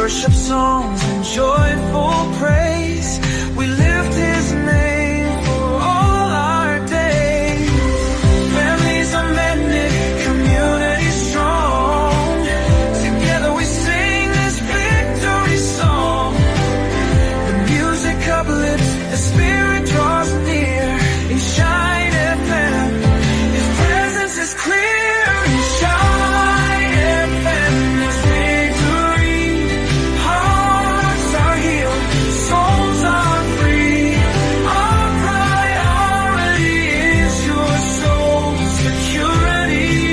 worship songs and joyful praise. We lift His name for all our days. Families are mended, community strong. Together we sing this victory song. The music uplifts, the spirit draws near. In Shine FM, His presence is clear. In Shine FM, there's victory. Hearts are healed, souls are free. Our priority is your soul's security.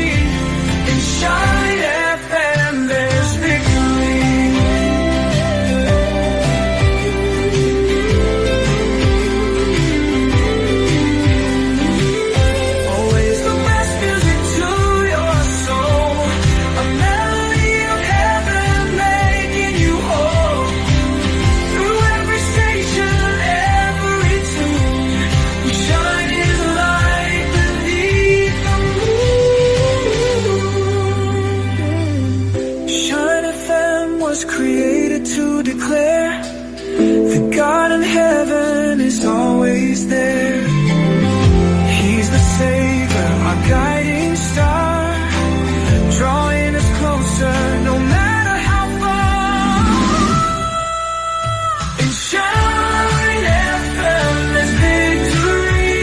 In Shine FM, there's victory. Always the best music to your soul. A melody of heaven making you whole. Through every station, every tune, we shine His light beneath the moon. Shine FM was created to declare that God in heaven is always there. He's the Savior, our guiding star, drawing us closer no matter how far. In Shine FM, there's victory.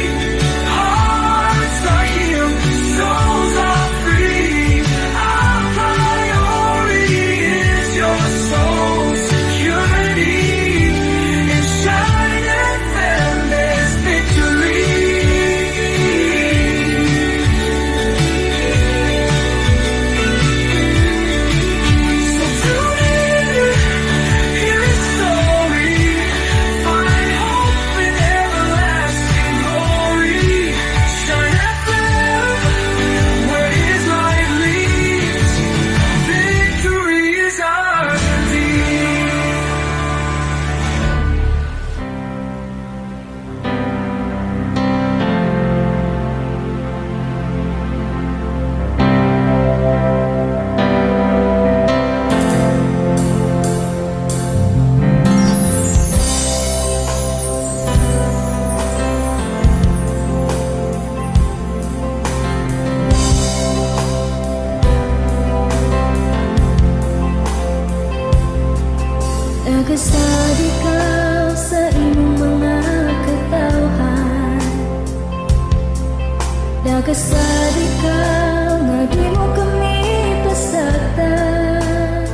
Hearts are healed, souls are free. Our priority is your soul's security. In Shine FM, there's victory. So tune in, hear His story, find hope in everlasting glory. Shine FM, where His light leads, victory is ours indeed. Nagasad ikaw sa iyong mga katawhan. Nagasad ikaw nga di mo kami pasagdan.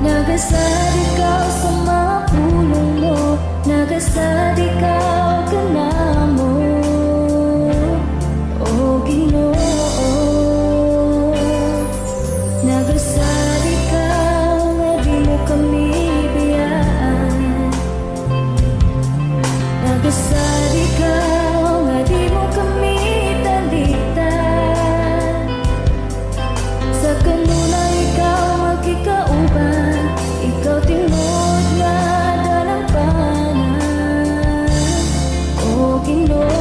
Nagasad ikaw sa mga pulong mo. Nagasad ikaw kanamo, O Ginoo. Nagasad ikaw nga di mo kami biyaan. Nagasad ikaw nga di mo kami talitan. Sa kanuna ikaw magkikauban, ikaw tingod nga dalampanan, O Ginoo.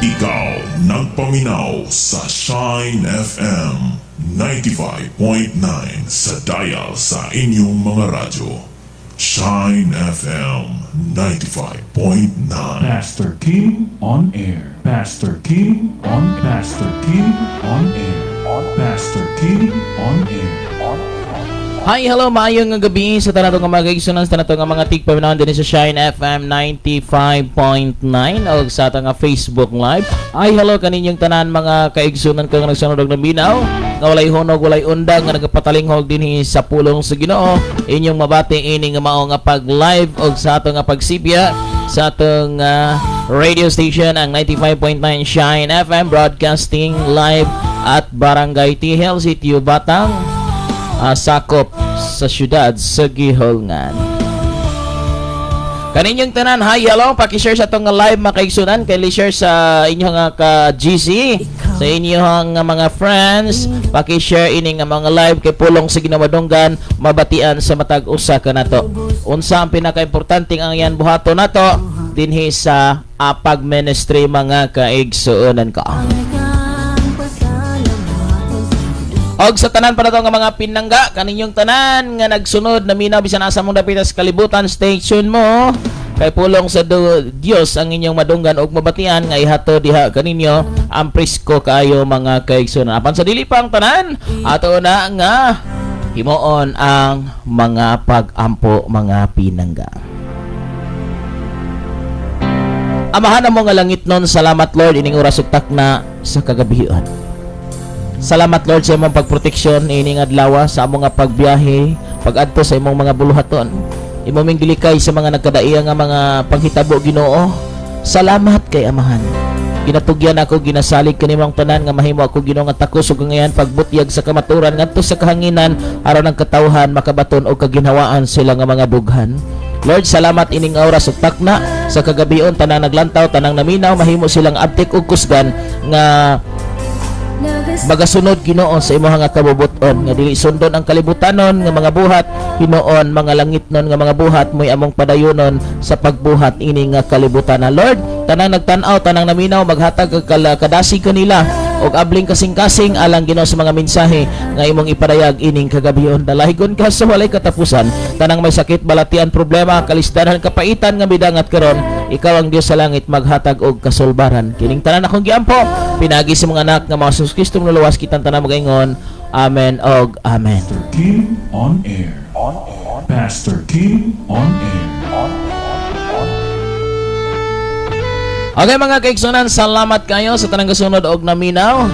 Ikaw nagpaminaw sa Shine FM 95.9 sa dial sa inyong mga radyo. Shine FM 95.9. Pastor King on air. Pastor King on Pastor King on air. Pastor King on air. Hi, hello, maayong nga gabi sa tanatong nga mga kaigsunan sa tanatong nga mga tigpaminawan din sa Shine FM 95.9 o sa atong nga Facebook Live. Ay, hello kaninyong tanan mga kaigsunan ko nga nagsunod og naminaw nga walay hunog, walay undang nga nagapatalinghog dinhi sa pulong sa Ginoo. Inyong mabati ini nga mao nga pag-live og sa atong nga pagsipya sa atong radio station ang 95.9 Shine FM broadcasting live at Barangay Tihel, Sitio Batang, sakop sa syudad sa Gihongan. Kaninyong tanan, hi, hello, paki-share sa itong live mga kaigsunan, kay-share sa inyong ka-GC, sa inyong mga friends, paki-share ini nga mga live kay pulong sa ginamadunggan, mabatian sa matag usa ka nato. Unsa ang pinaka-importante ang yan buhato nato dinhi sa pag-ministry mga kaigsunan ko. Og sa tanan pa na nga mga pinangga, kaninyong tanan nga nagsunod na minaw bisan asa mong dapitas kalibutan, station mo kay pulong sa Dios ang inyong madunggan og mabatian nga ihato diha kaninyo ang presko kaayo mga kaigsunan. Apan sa dili pa ang tanan, ato na nga himuon ang mga pag-ampo mga pinangga. Amahan mo nga langit nun, salamat Lord ining oras ug takna sa kagabihan. Salamat Lord sa imong pagproteksyon ining adlaw sa among nga pagbiyahe, pag-adto sa imong mga buluhaton. Imong minggilikay sa mga nagkadaiya nga mga panghitabo Ginoo. Salamat kay Amahan. Ginatugyan ako, ginasalig kanimong tanan nga mahimo ako Ginoo nga takos ug ngayon pagbutyag sa kamaturan ngadto sa kahanginan aron ang katawhan makabaton og kaginhawaan sila nga mga dughan. Lord, salamat ining oras ug takna sa kagabion tanang naglantaw, tanang naminaw, mahimo silang abtik ug kusgan nga magasunod Ginoo sa imong nga kabubuton nga dili sundon ang kalibutanon nga mga buhat, hinuon mga langitnon nga mga buhat mo'y among padayonon sa pagbuhat ini nga kalibutan. Lord, tanang nagtan-aw, tanang naminaw, maghatag kadasig kanila og abling kasing-kasing alang Ginoo sa mga mensahe nga imong ipadayag ining kagabion. Dalahigon ka sa walay katapusan, tanang may sakit, balatian, problema, kalisdanan, kapaitan nga midangat karon, ikaw ang Dios sa langit maghatag og kasulbaran. Kining tanan akong giampo, pinagi sa mga anak nga mga Jesus Kristo luwas kitang tanan magaingon. Amen og amen. Pastor King on air. Pastor King on air. Okay mga kaigsunan, salamat kayo sa tanang kasunod og naminaw.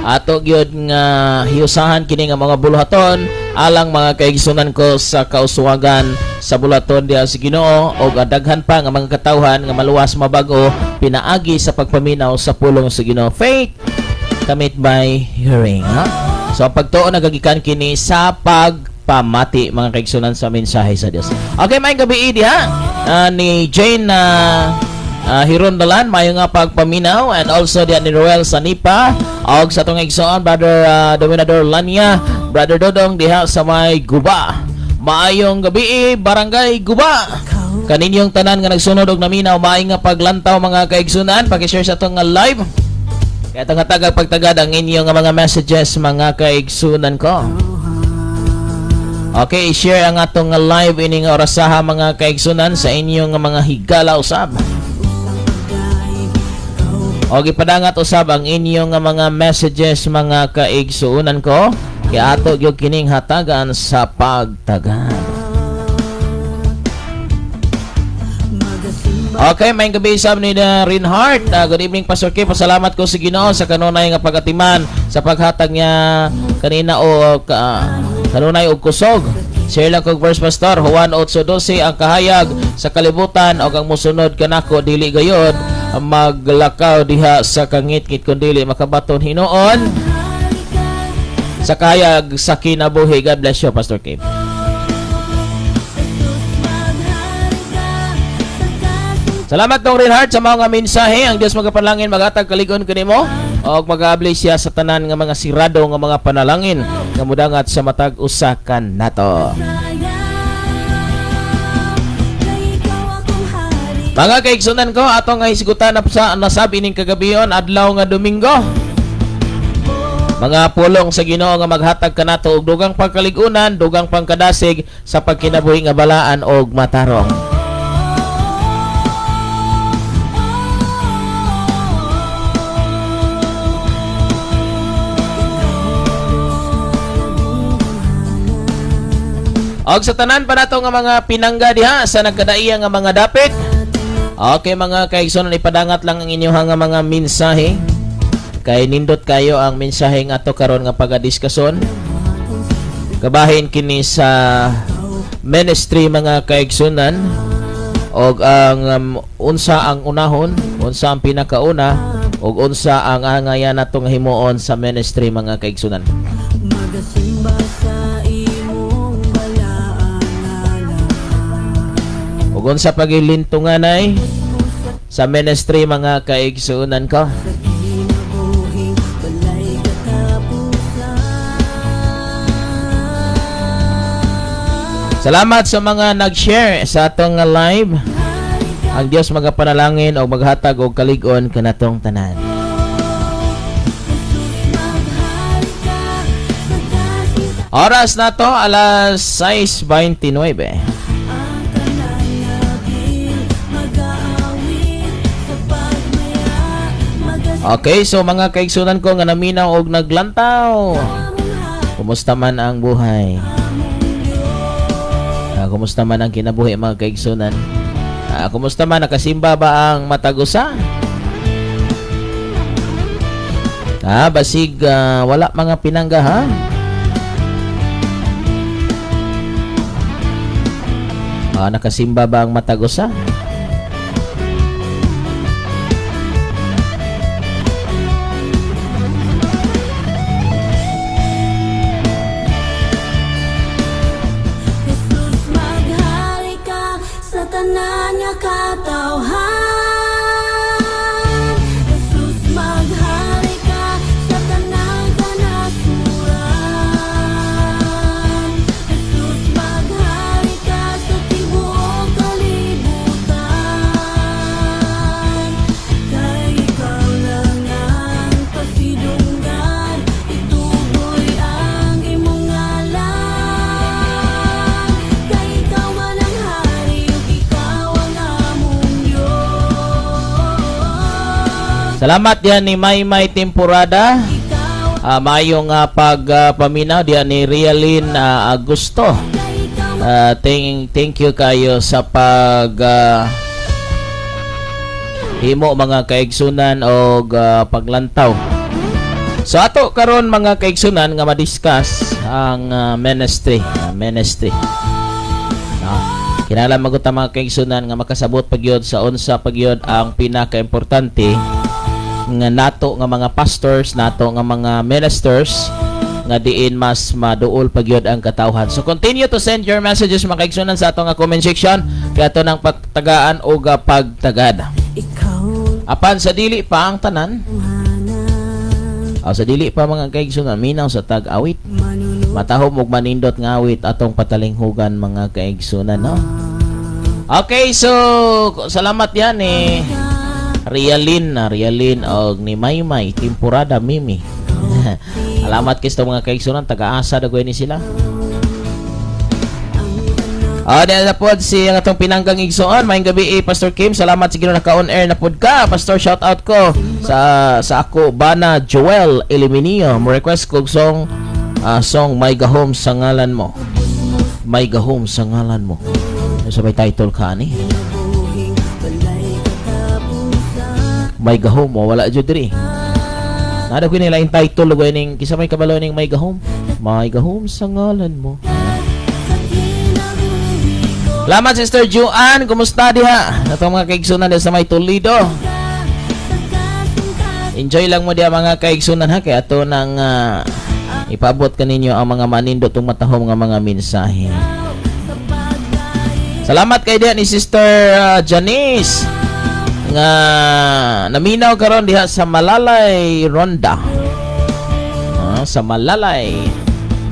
Ato gyud nga hiusahan kini nga mga buluhaton alang mga kaigsunan ko sa kauswagan sa buluhaton diha sa Ginoo og daghan pa nga mga katawhan nga maluwas mabago pinaagi sa pagpaminaw sa pulong sa Ginoo. Faith commit by hearing, ha? So pagtuon nagagikan kini sa pagpamati mga kaigsunan sa mensahe sa Dios. Okay, may gabi diha ni Jane Hirondalan, mayo nga pagpaminaw, and also diyan ni Roel Sanipa og sa tong igsoon Brother Dominador Lania, Brother Dodong diha sa may Guba. Maayong gabi Barangay Guba. Kaninyong tanan nga nagsunod og naminaw, maay nga paglantaw mga kaigsunan, paki-share sa tong live. Kaya tagad pagtagad ang inyong mga messages mga kaigsunan ko. Okay, share ang atong live ining orasaha mga kaigsunan sa inyong mga higala usab. O gipadangat usab ang inyong mga messages mga kaigsunan ko. Kaya ato gyud kining hatagan sa pagtagad. Okay, may gabi sab ni Reinhardt. Good evening Pastor K. Pasalamat ko sa Ginoo sa kanunay nga pagatiman sa paghatag niya kanina o kanunay og kusog. Share lang kog verse Pastor Juan 8:12, ang kahayag sa kalibutan o ang musunod kanako dili gayod maglakaw diha sa kangit-ngit kundi makabaton hinuon sa kahayag sa kinabuhi. God bless you Pastor Kim. Salamat tong Reinhardt sa mga mensahe. Ang Dios magapanalangin magatag kaligon kanimo og mag-ablay siya sa tanan nga mga sirado nga mga panalangin nga mudangat sa matag usakan nato. Mga kaigsunan ko, atong nga hisgutan na sa nasabi ning kagabion adlaw nga Domingo. Mga pulong sa Ginoo nga maghatag kanato og dugang pagkaligunan, dugang pangkadasig sa pagkinabuhi nga balaan og matarong. Og sa tanan pa nato nga mga pinangga diha sa nagkadaiya nga mga dapit. Okay mga kaigsunan, ipadangat lang ang inyong nga mga mensahe. Kay nindot kayo ang mensahe nga ato karon nga pagadiskusyon. Kabahin kini sa ministry mga kaigsunan og ang unsa ang unahon, unsa ang pinakauna og unsa ang angayan nato nga himuon sa ministry mga kaigsunan. Magasimba sa imong ug unsa pagilintunganay sa ministry mga kaigsunan ko. Salamat sa mga nag-share sa atong live. Ang Dios magapanalangin o maghatag og kalig-on kanatong tanan. Oras na to alas 6:29. Okay, so mga kaigsunan ko nga naminaw og naglantaw. Kumusta man ang buhay? Kumusta man ang kinabuhi mga kaigsunan? Kumusta man, nakasimba ba ang matagusa? Basig wala mga pinangga ha? Nakasimba ba ang matagusa? Salamat diyan ni Maymay Temporada. Mayong pagpaminaw diyan ni Realin Agusto. Thank you kayo sa pag himo mga kaigsunan og paglantaw. So ato karon mga kaigsunan nga madiscuss ang ministry. Kinahanglan maguta mga kaigsunan nga makasabot pagyod sa unsa pagyod ang pinaka-importante nga nato nga mga pastors, nato nga mga ministers nga diin mas maduol pagyod ang katawhan. So continue to send your messages mga kaigsunan sa ato nga comment section kay ato nang pagtagaan o pagtagad. Apan sa dili pa ang tanan. Sa dili pa mga kaigsunan minaw sa tag-awit. Matahom og manindot nga awit atong patalinghugan mga kaigsunan, no? Okay, so salamat yan eh. Realin og ni Maymay Temporada Mimi. Alamat kay sa mga kaigsunan, taga-asa dagoy ni sila. Diyan na pod si ang atong pinanggang igsoon. Maayong gabi Pastor Kim. Salamat siguro naka-on air na pod ka. Pastor, shout out ko sa ako Bana Joel Eliminio. Mo request kog song May Gahom sa ngalan mo. May Gahom sa ngalan mo. Sa may title ka ni. May Gahom mo wala jud diri. Nada ko nila yung title lugoy ning kisa may kabalo ning May Gahom. May Gahom sa ngalan mo. Salamat Sister Juan, kumusta diha? Natong mga kaigsunan diha sa may Toledo. Enjoy lang mo diha mga kaigsunan ha kay ato nang ipabot kaninyo ang mga manindot ug matahom nga mga mensahe. Salamat kay diha ni Sister Janice nga naminaw karon diha sa Malalay Ronda. Sa Malalay.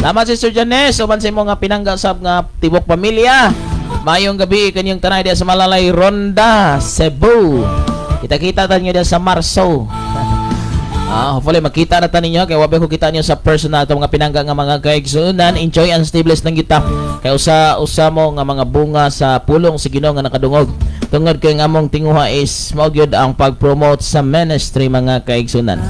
Salamat Sister Janice, uban sa imo nga pinanggasab nga tibok pamilya. Mayong gabi kanyang tanay diya sa Malalay Ronda, Cebu. Kita-kita tayo diya sa Marso. Hopefully makita na tayo ninyo kay wabe ko kita niyo sa personal itong mga pinangga nga mga kaigsunan. Enjoy and stables ng kita kay usa mo nga mga bunga sa pulong si Ginoo nga nakadungog. Tungod kay nga among tinguha is mao gyud ang pag-promote sa ministry mga kaigsunan.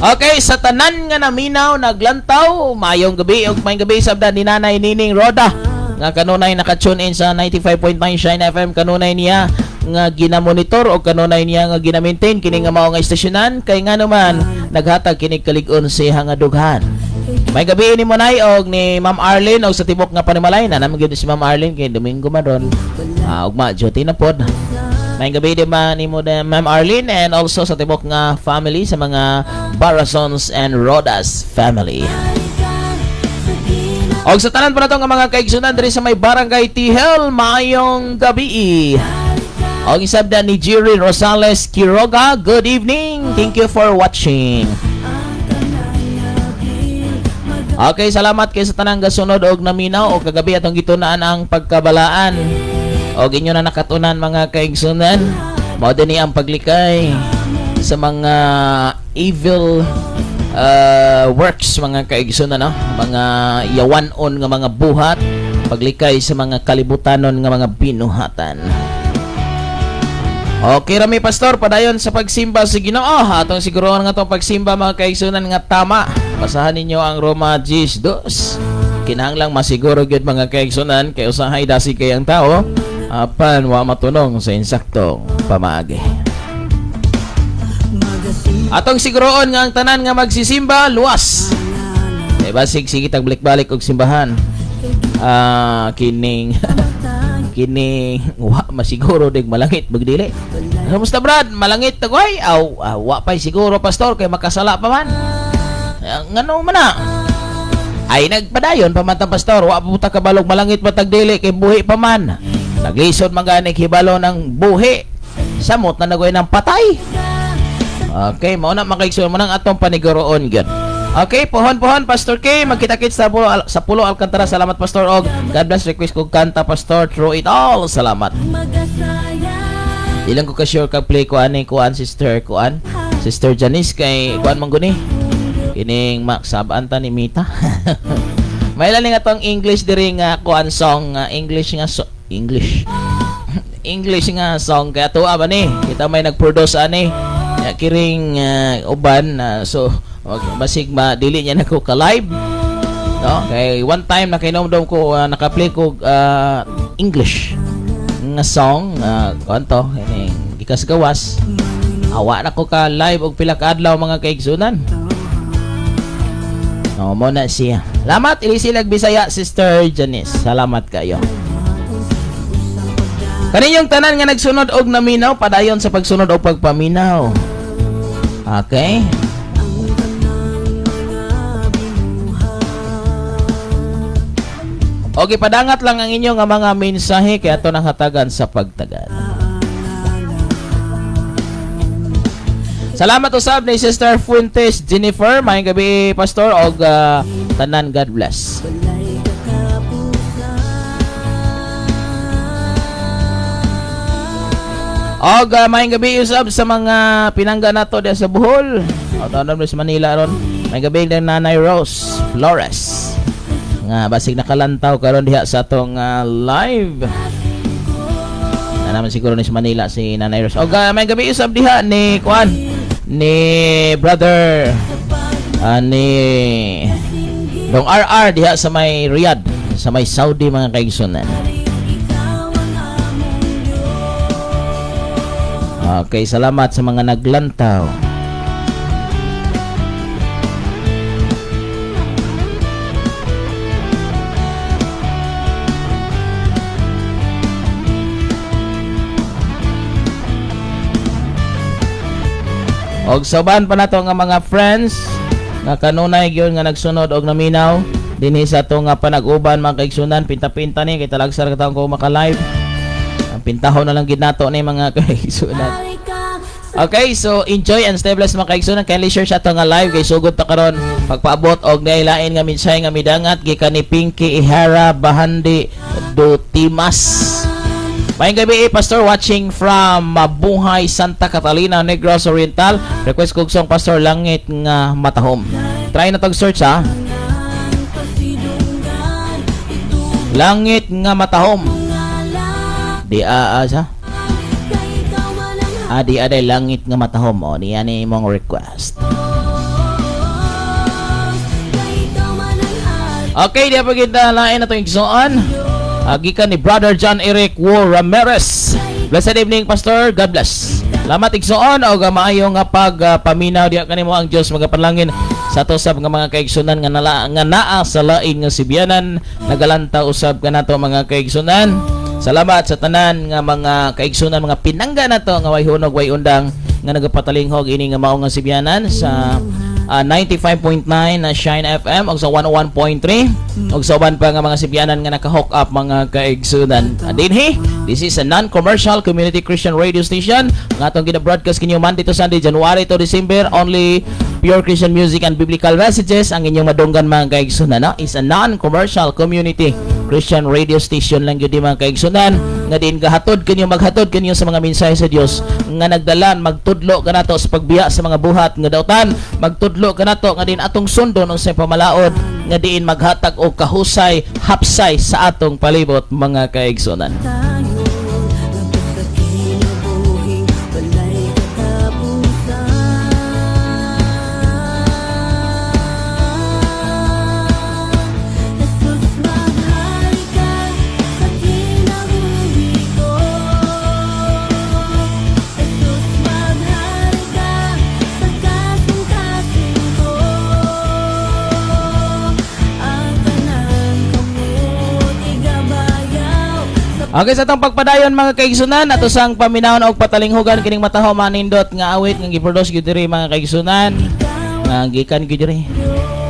Okay, sa tanan nga naminaw, naglantaw, mayong gabi, ug may gabi sabdan ni Nanay Nining Roda nga kanunay naka-tune in sa 95.9 Shine FM. Kanunay niya nga ginamonitor o kanunay niya nga gina-maintain kini nga mao nga istasyonan kay nga naman naghatag kini kalig-on si hangadughan. May gabi ni Monay og ni Ma'am Arlene og sa tibok nga Panimalay na naman gyud si Ma'am Arlene kay Domingo man ron. Ugma duty na pod. May gabi din ba ni mo na Ma'am Arlene and also sa tibok nga family sa mga Barazons and Rodas family. Og sa tanan pa na nga mga kaigsunan diri sa may Barangay Tihel, mayong gabi. Og isabda ni Jerry Rosales Quiroga, good evening. Thank you for watching. Okay, salamat kay sa tanang gasunod og naminaw og kagabi atong gitunaan ang pagkabalaan. Og inyo na nakatunan mga kaigsunan, mao dinhi ang paglikay sa mga evil works mga kaigsunan, no? Mga yawanon nga mga buhat, paglikay sa mga kalibutanon nga mga binuhatan. Okay rami pastor, padayon sa pagsimba sa Ginoo. Atong siguruhan nga tong pagsimba mga kaigsunan nga tama. Basahan ninyo ang Roma 10:2. Kinahanglang masiguro gyud mga kaigsunan kay usahay dasi kay ang tao apan wa matunong sa insaktong pamaagi. Atong siguroon nga ang tanan nga magsisimba luwas. Kay basig sige tag balik-balik og simbahan. Kining wa masiguro dig malangit magdili. Kamusta brad? Malangit tagoy? Wa pa siguro pastor kay makasala pa man. Ngano man na? Ay nagpadayon pa man pastor, wa pa ta kabalog malangit matag dili kay buhi pa man. Naglisod man gani hibalo ng buhi. Samot na nagoy ng patay. Okay, mao na makaigsoon mo nang atong paniguroon gyud. Okay, pohon Pastor K, magkita-kits sa Pulo Alcantara. Salamat Pastor og God bless. Request ko kanta Pastor Through It All. Salamat. Ilang ko ka sure kag play ko ani kuan Sister Janice kay kuan man guni. Kining maksabaan ta ni Mita. May laling atong English diri nga kuan song English nga song kaya tuwa ba ni kita may nagproduce ani kiring uban so basig dili niya nako ka live, no? Kay one time nakainomdom ko naka-play ko English nga song kanto ini gikas gawas awa na ko ka live og pila ka adlaw mga kaigsunan. No mo na siya. Salamat ilisilag Bisaya Sister Janice. Salamat kayo. Kaninyong tanan nga nagsunod og naminaw, padayon sa pagsunod og pagpaminaw. Okay? Okay, padangat lang ang inyo nga mga mensahe kaya ito nang hatagan sa pagtagad. Salamat usab ni Sister Fuentes Jennifer. Mayong gabi Pastor og tanan, God bless. Og mayong gabi usab sa mga pinangga nato diya sa Bohol. Tanan sa Manila ron. Mayong gabi ng Nanay Rose Flores. Nga basig nakalantaw karon diha sa atong live. Na naman siguro ni sa Manila si Nanay Rose. Og mayong gabi usab diha ni kuan ni brother ni Dong RR diha sa may Riyadh, sa may Saudi mga kaigsunan. Okay, salamat sa mga naglantaw. Og sauban pa nato nga mga friends nga kanunay gyud nga nagsunod og naminaw dinhi sa ato nga panag-uban mga kaigsunan. Pinta-pinta ni kay talagsar ka taong ko maka-live. Ang pintahon na lang gid nato ni mga kaigsunan. Okay, so enjoy and stay blessed mga kaigsunan. Kindly share sa ato nga live kay sugod ta karon pagpaabot og dailain nga mensahe nga midangat gikan ni Pinky Ihara Bahandi do Timas. Mayong gabi, Pastor, watching from Mabuhay, Santa Catalina, Negros Oriental. Request kong song, Pastor, Langit nga Matahom. Try na tag search, ha? Langit nga Matahom. Di sa? Di aday Langit nga Matahom. O, niyan ni mong request. Okay, di pa kita lain na itong igsoon. Gikan ni Brother John Eric War Ramirez. Blessed evening, Pastor. God bless. Salamat igsoon o maayo nga pagpaminaw diha kanimo ang Dios magapanlangin sa ato sab nga mga kaigsunan nga naa sa lain nga sibiyanan nagalanta usab kanato mga kaigsunan. Salamat sa tanan nga mga kaigsunan mga pinangga nato nga way hunog way undang nga nagapatalingog ini nga mao nga sibiyanan sa 95.9 na Shine FM og sa 101.3 og sa uban pa nga mga sibyanan nga naka-hook up mga kaigsunan. Dinhi, this is a non-commercial community Christian radio station nga atong gina-broadcast kinyo Monday to Sunday, January to December. Only pure Christian music and biblical messages ang inyong madunggan mga kaigsunan, no? Is a non-commercial community Christian radio station lang gyud mga kaigsunan nga din gahatod kanyo maghatod kanyo sa mga mensahe sa Dios nga nagdalan magtudlo kanato sa pagbiya sa mga buhat nga dautan, magtudlo kanato nga din atong sundon unsay pamalaod nga diin maghatag og kahusay hapsay sa atong palibot mga kaigsunan. Okay, sa itong pagpadayon mga kaigsunan ato sang paminahon og patalinghugan kining matahom manindot nga awit nga giproduce gyud diri mga kaigsunan nga gikan gyud diri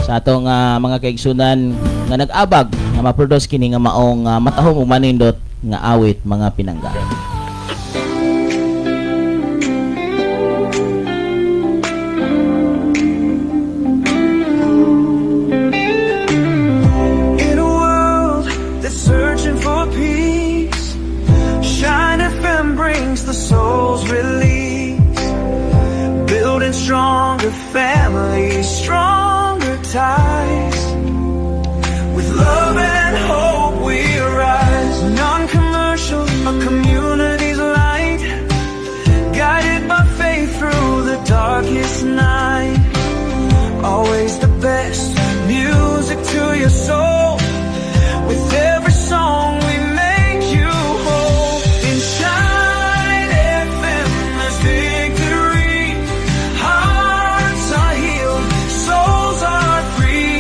sa atong mga kaigsunan nga nag-abag nga ma-produce kini nga maong matahom ug manindot nga awit mga pinangga. In a world that's searching for peace, Shine FM brings the soul's release, building stronger families, stronger ties. With love and hope we rise, non-commercial, a community's light, guided by faith through the darkest night. Always the best music to your soul, with every song we make you whole. In Shine FM there's victory, hearts are healed, souls are free.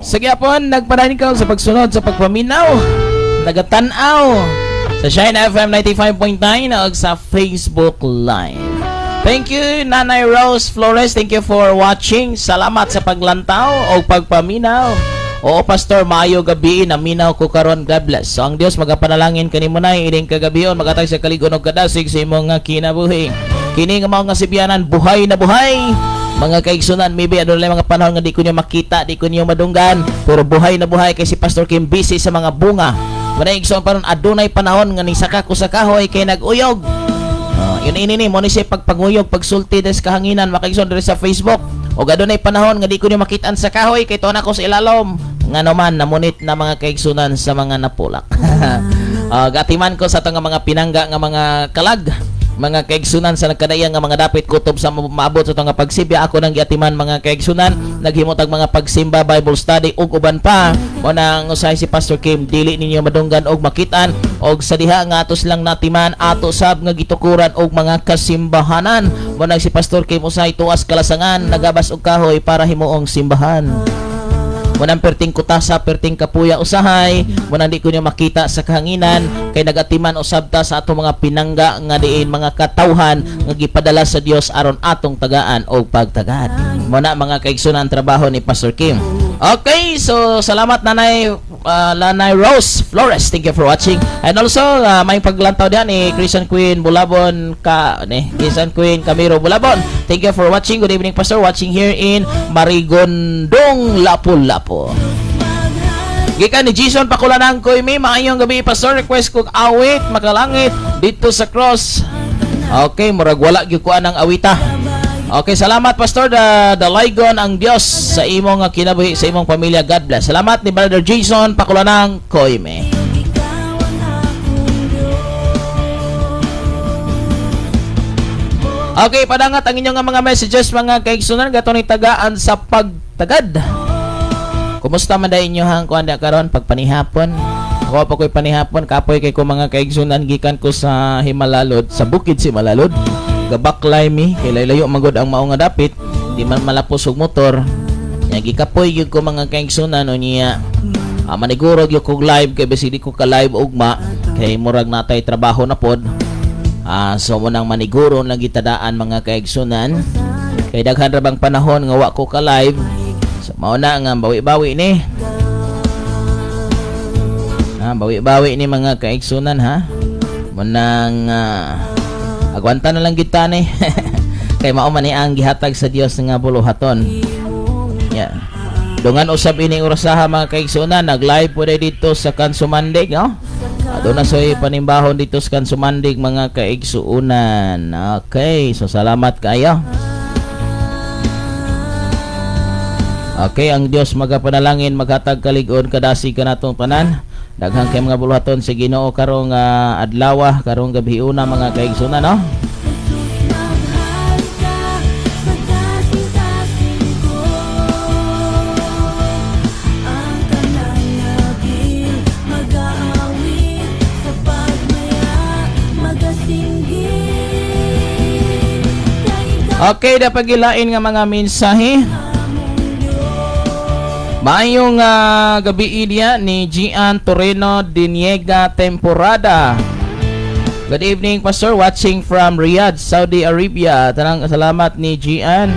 Sige apon, nagpadayon ka sa pagsunod sa pagpaminaw, nagatanaw sa Shine FM 95.9 o sa Facebook Live. Thank you, Nanay Rose Flores. Thank you for watching. Salamat sa paglantaw o pagpaminaw. Oo, Pastor, maayo gabi na minaw ko karon. God bless. So, ang Dios magapanalangin kanimo na ining kagabion magatag sa kaligon og kadasig sa imong kinabuhi. Kini nga mao nga sibyanan buhay na buhay. Mga kaigsunan, maybe adunay mga panahon nga di ko niyo makita, di ko niyo madunggan, pero buhay na buhay kay si Pastor Kim busy sa mga bunga. Wala igsoon paron adunay panahon nga ni saka ko sa kahoy kay naguyog. Yun ini mo ni siya pagpanguyog, pagsulti des kahanginan, makaigsoon diri sa Facebook. O adunay panahon nga di ko niyo makitaan sa kahoy kay tuwa na ko sa ilalom. Nga naman namunit na mga kaigsunan sa mga napulak. Gatiman ko sa tong mga pinangga nga mga kalag, mga kaigsunan sa nagkadayang nga mga dapit kutob sa maabot sa itong pagsibya. Ako nang giatiman mga kaigsunan, naghimotag mga pagsimba, Bible study ug uban pa. O nang usay si Pastor Kim, dili ninyo madunggan og makitaan og sa diha nga atos lang natiman ato sab nga gitukuran og mga kasimbahanan. Mo nang si Pastor Kim usay tuas kalasangan, nagabas og kahoy para himuong simbahan. Munang perting kutasa, perting kapuya usahay, munang di ko niyo makita sa kahanginan, kay nagatiman usab ta sa ato mga pinangga nga diin mga katawhan nga gipadala sa Dios aron atong tagaan og pagtagad. Muna mga kaigsunan trabaho ni Pastor Kim. Okay, so salamat Nanay Rose Flores. Thank you for watching. And also may paglantaw diyan ni Christian Queen Bulabon Christian Queen Camiro Bulabon. Thank you for watching. Good evening Pastor, watching here in Marigondong, Lapu-Lapu. Gikan ni Jason Pakulanang ko may maayong gabi Pastor, request kog awit makalangit dito sa cross. Okay, murag wala gyud ko anang awita. Okay, salamat Pastor, dalaygon ang Dios sa imong kinabuhi sa imong pamilya. God bless. Salamat ni Brother Jason Pakulanang Koime. Okay, padangat ang inyong mga messages mga kaigsunan gaton tagaan sa pagtagad. Kumusta man day inyo hang kuan da karon pagpanihapon? Ako pa ko'y panihapon kapoy kay ko mga kaigsunan gikan ko sa Himalalod, sa bukid si Himalalod. Gabaklay mi kay layo magod ang mao nga dapit, di man malapos og motor. Nya gikapoy gyud ko mga kaigsunan unya. Maniguro gyud ko live kay basi di ko ka live ugma kay murag natay trabaho na pod. So munang maniguro lang gitadaan mga kaigsunan kay daghan ra bang panahon nga wa ko ka live. So mao na nga bawi-bawi ni. Bawi-bawi ni mga kaigsunan ha. Munang agwanta na lang kita ni. Kay mao man ni ang gihatag sa Dios nga buluhaton. Yeah. Dungan usab ining orasaha mga kaigsunan, nag-live po dito sa Kansumandig, no? Doon na so'y panimbahon dito sa Kansumandig mga kaigsuunan. Okay, so salamat kayo. Okay, ang Dios magapanalangin, maghatag kalig-on kadasi kanatong tanan. Daghang kay mga buluhaton sa Ginoo karong adlaw, karong gabiuna mga kaigsunan, no? Okay, dapat gilain nga mga mensahe. Maayong gabi niya ni Gian Toreno Diniega Temporada. Good evening Pastor, watching from Riyadh, Saudi Arabia. Tanang salamat ni Gian.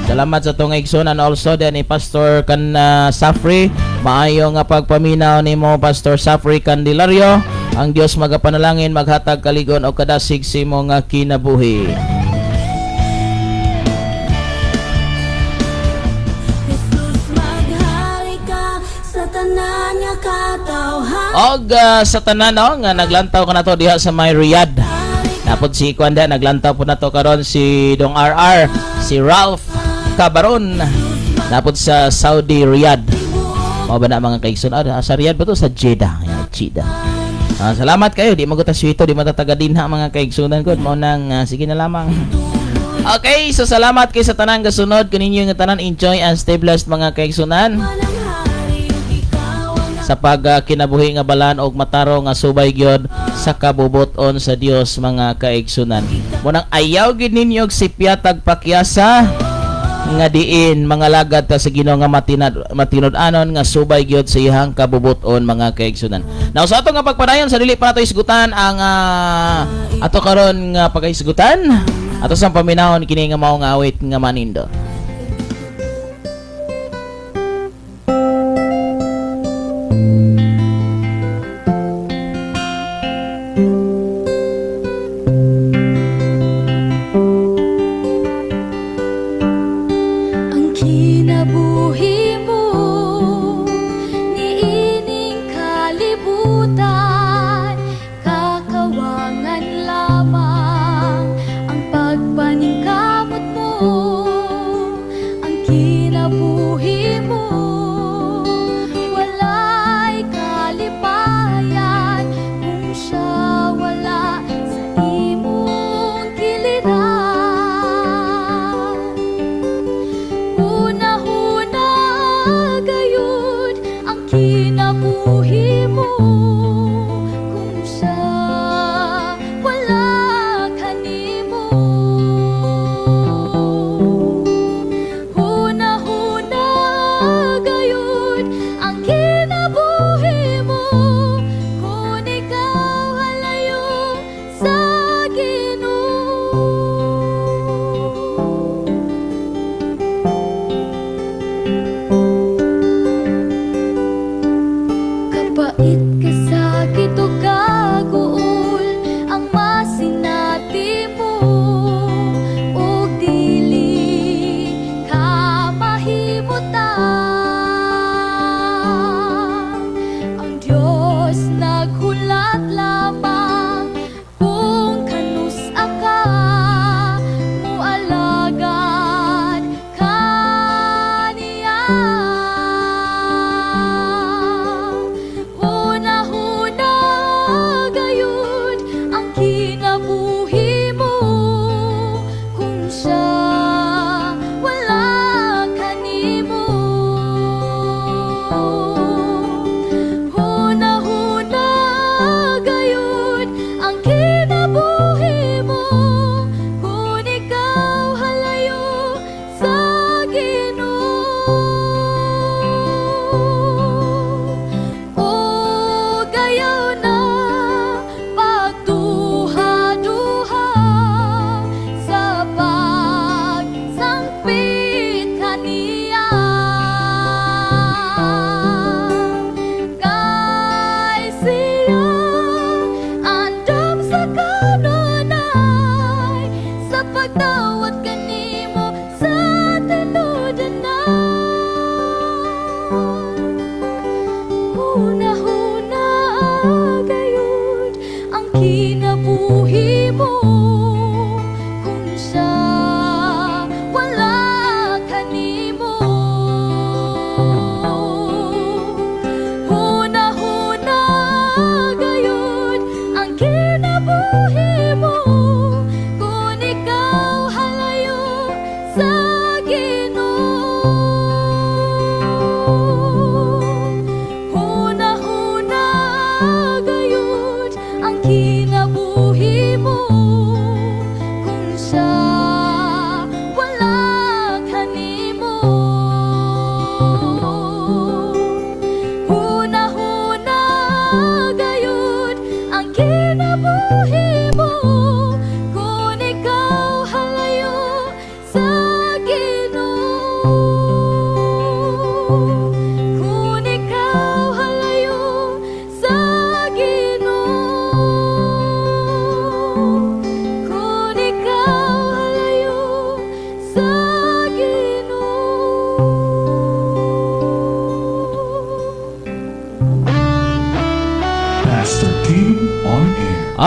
Salamat sa tong igsoon and also din ni Pastor Safri. Maayong pagpaminaw nimo Pastor Safri Candelario. Ang Dios magapanalangin maghatag kaligon o kadasig sa imong kinabuhi. Og sa tanan nga naglantaw ko na to diha sa may Riyadh. Napod si Kwanda naglantaw po na to karon si Dong RR, si Ralph Cabaron. Napod sa Saudi Riyadh. Mao ba na mga kaigsoon? Sa Riyadh ba to? Sa Jeddah. Jeddah. Salamat kayo. Di magutaswito, di matatagadin ha mga kaigsunan ko. Mao nang sige na lamang. Okay, so salamat kay sa tanan gasunod kaninyo nga tanan. Enjoy and stay blessed mga kaigsunan. Sa kinabuhi nga balan og mataro nga subay gyud sa kabubuton sa Dios mga kaigsunan. Munang ayaw gid ninyo og sipyatag pakyasa nga diin mga lagad ta sa Ginoo nga matinud-anon nga subay gyud sa iyang kabubuton mga kaigsunan. Now sa ato nga pagpadayon sa dili pa nato isgutan ang ato karon nga pagaisgutan ato sang paminawon kini nga mao nga awit nga manindo.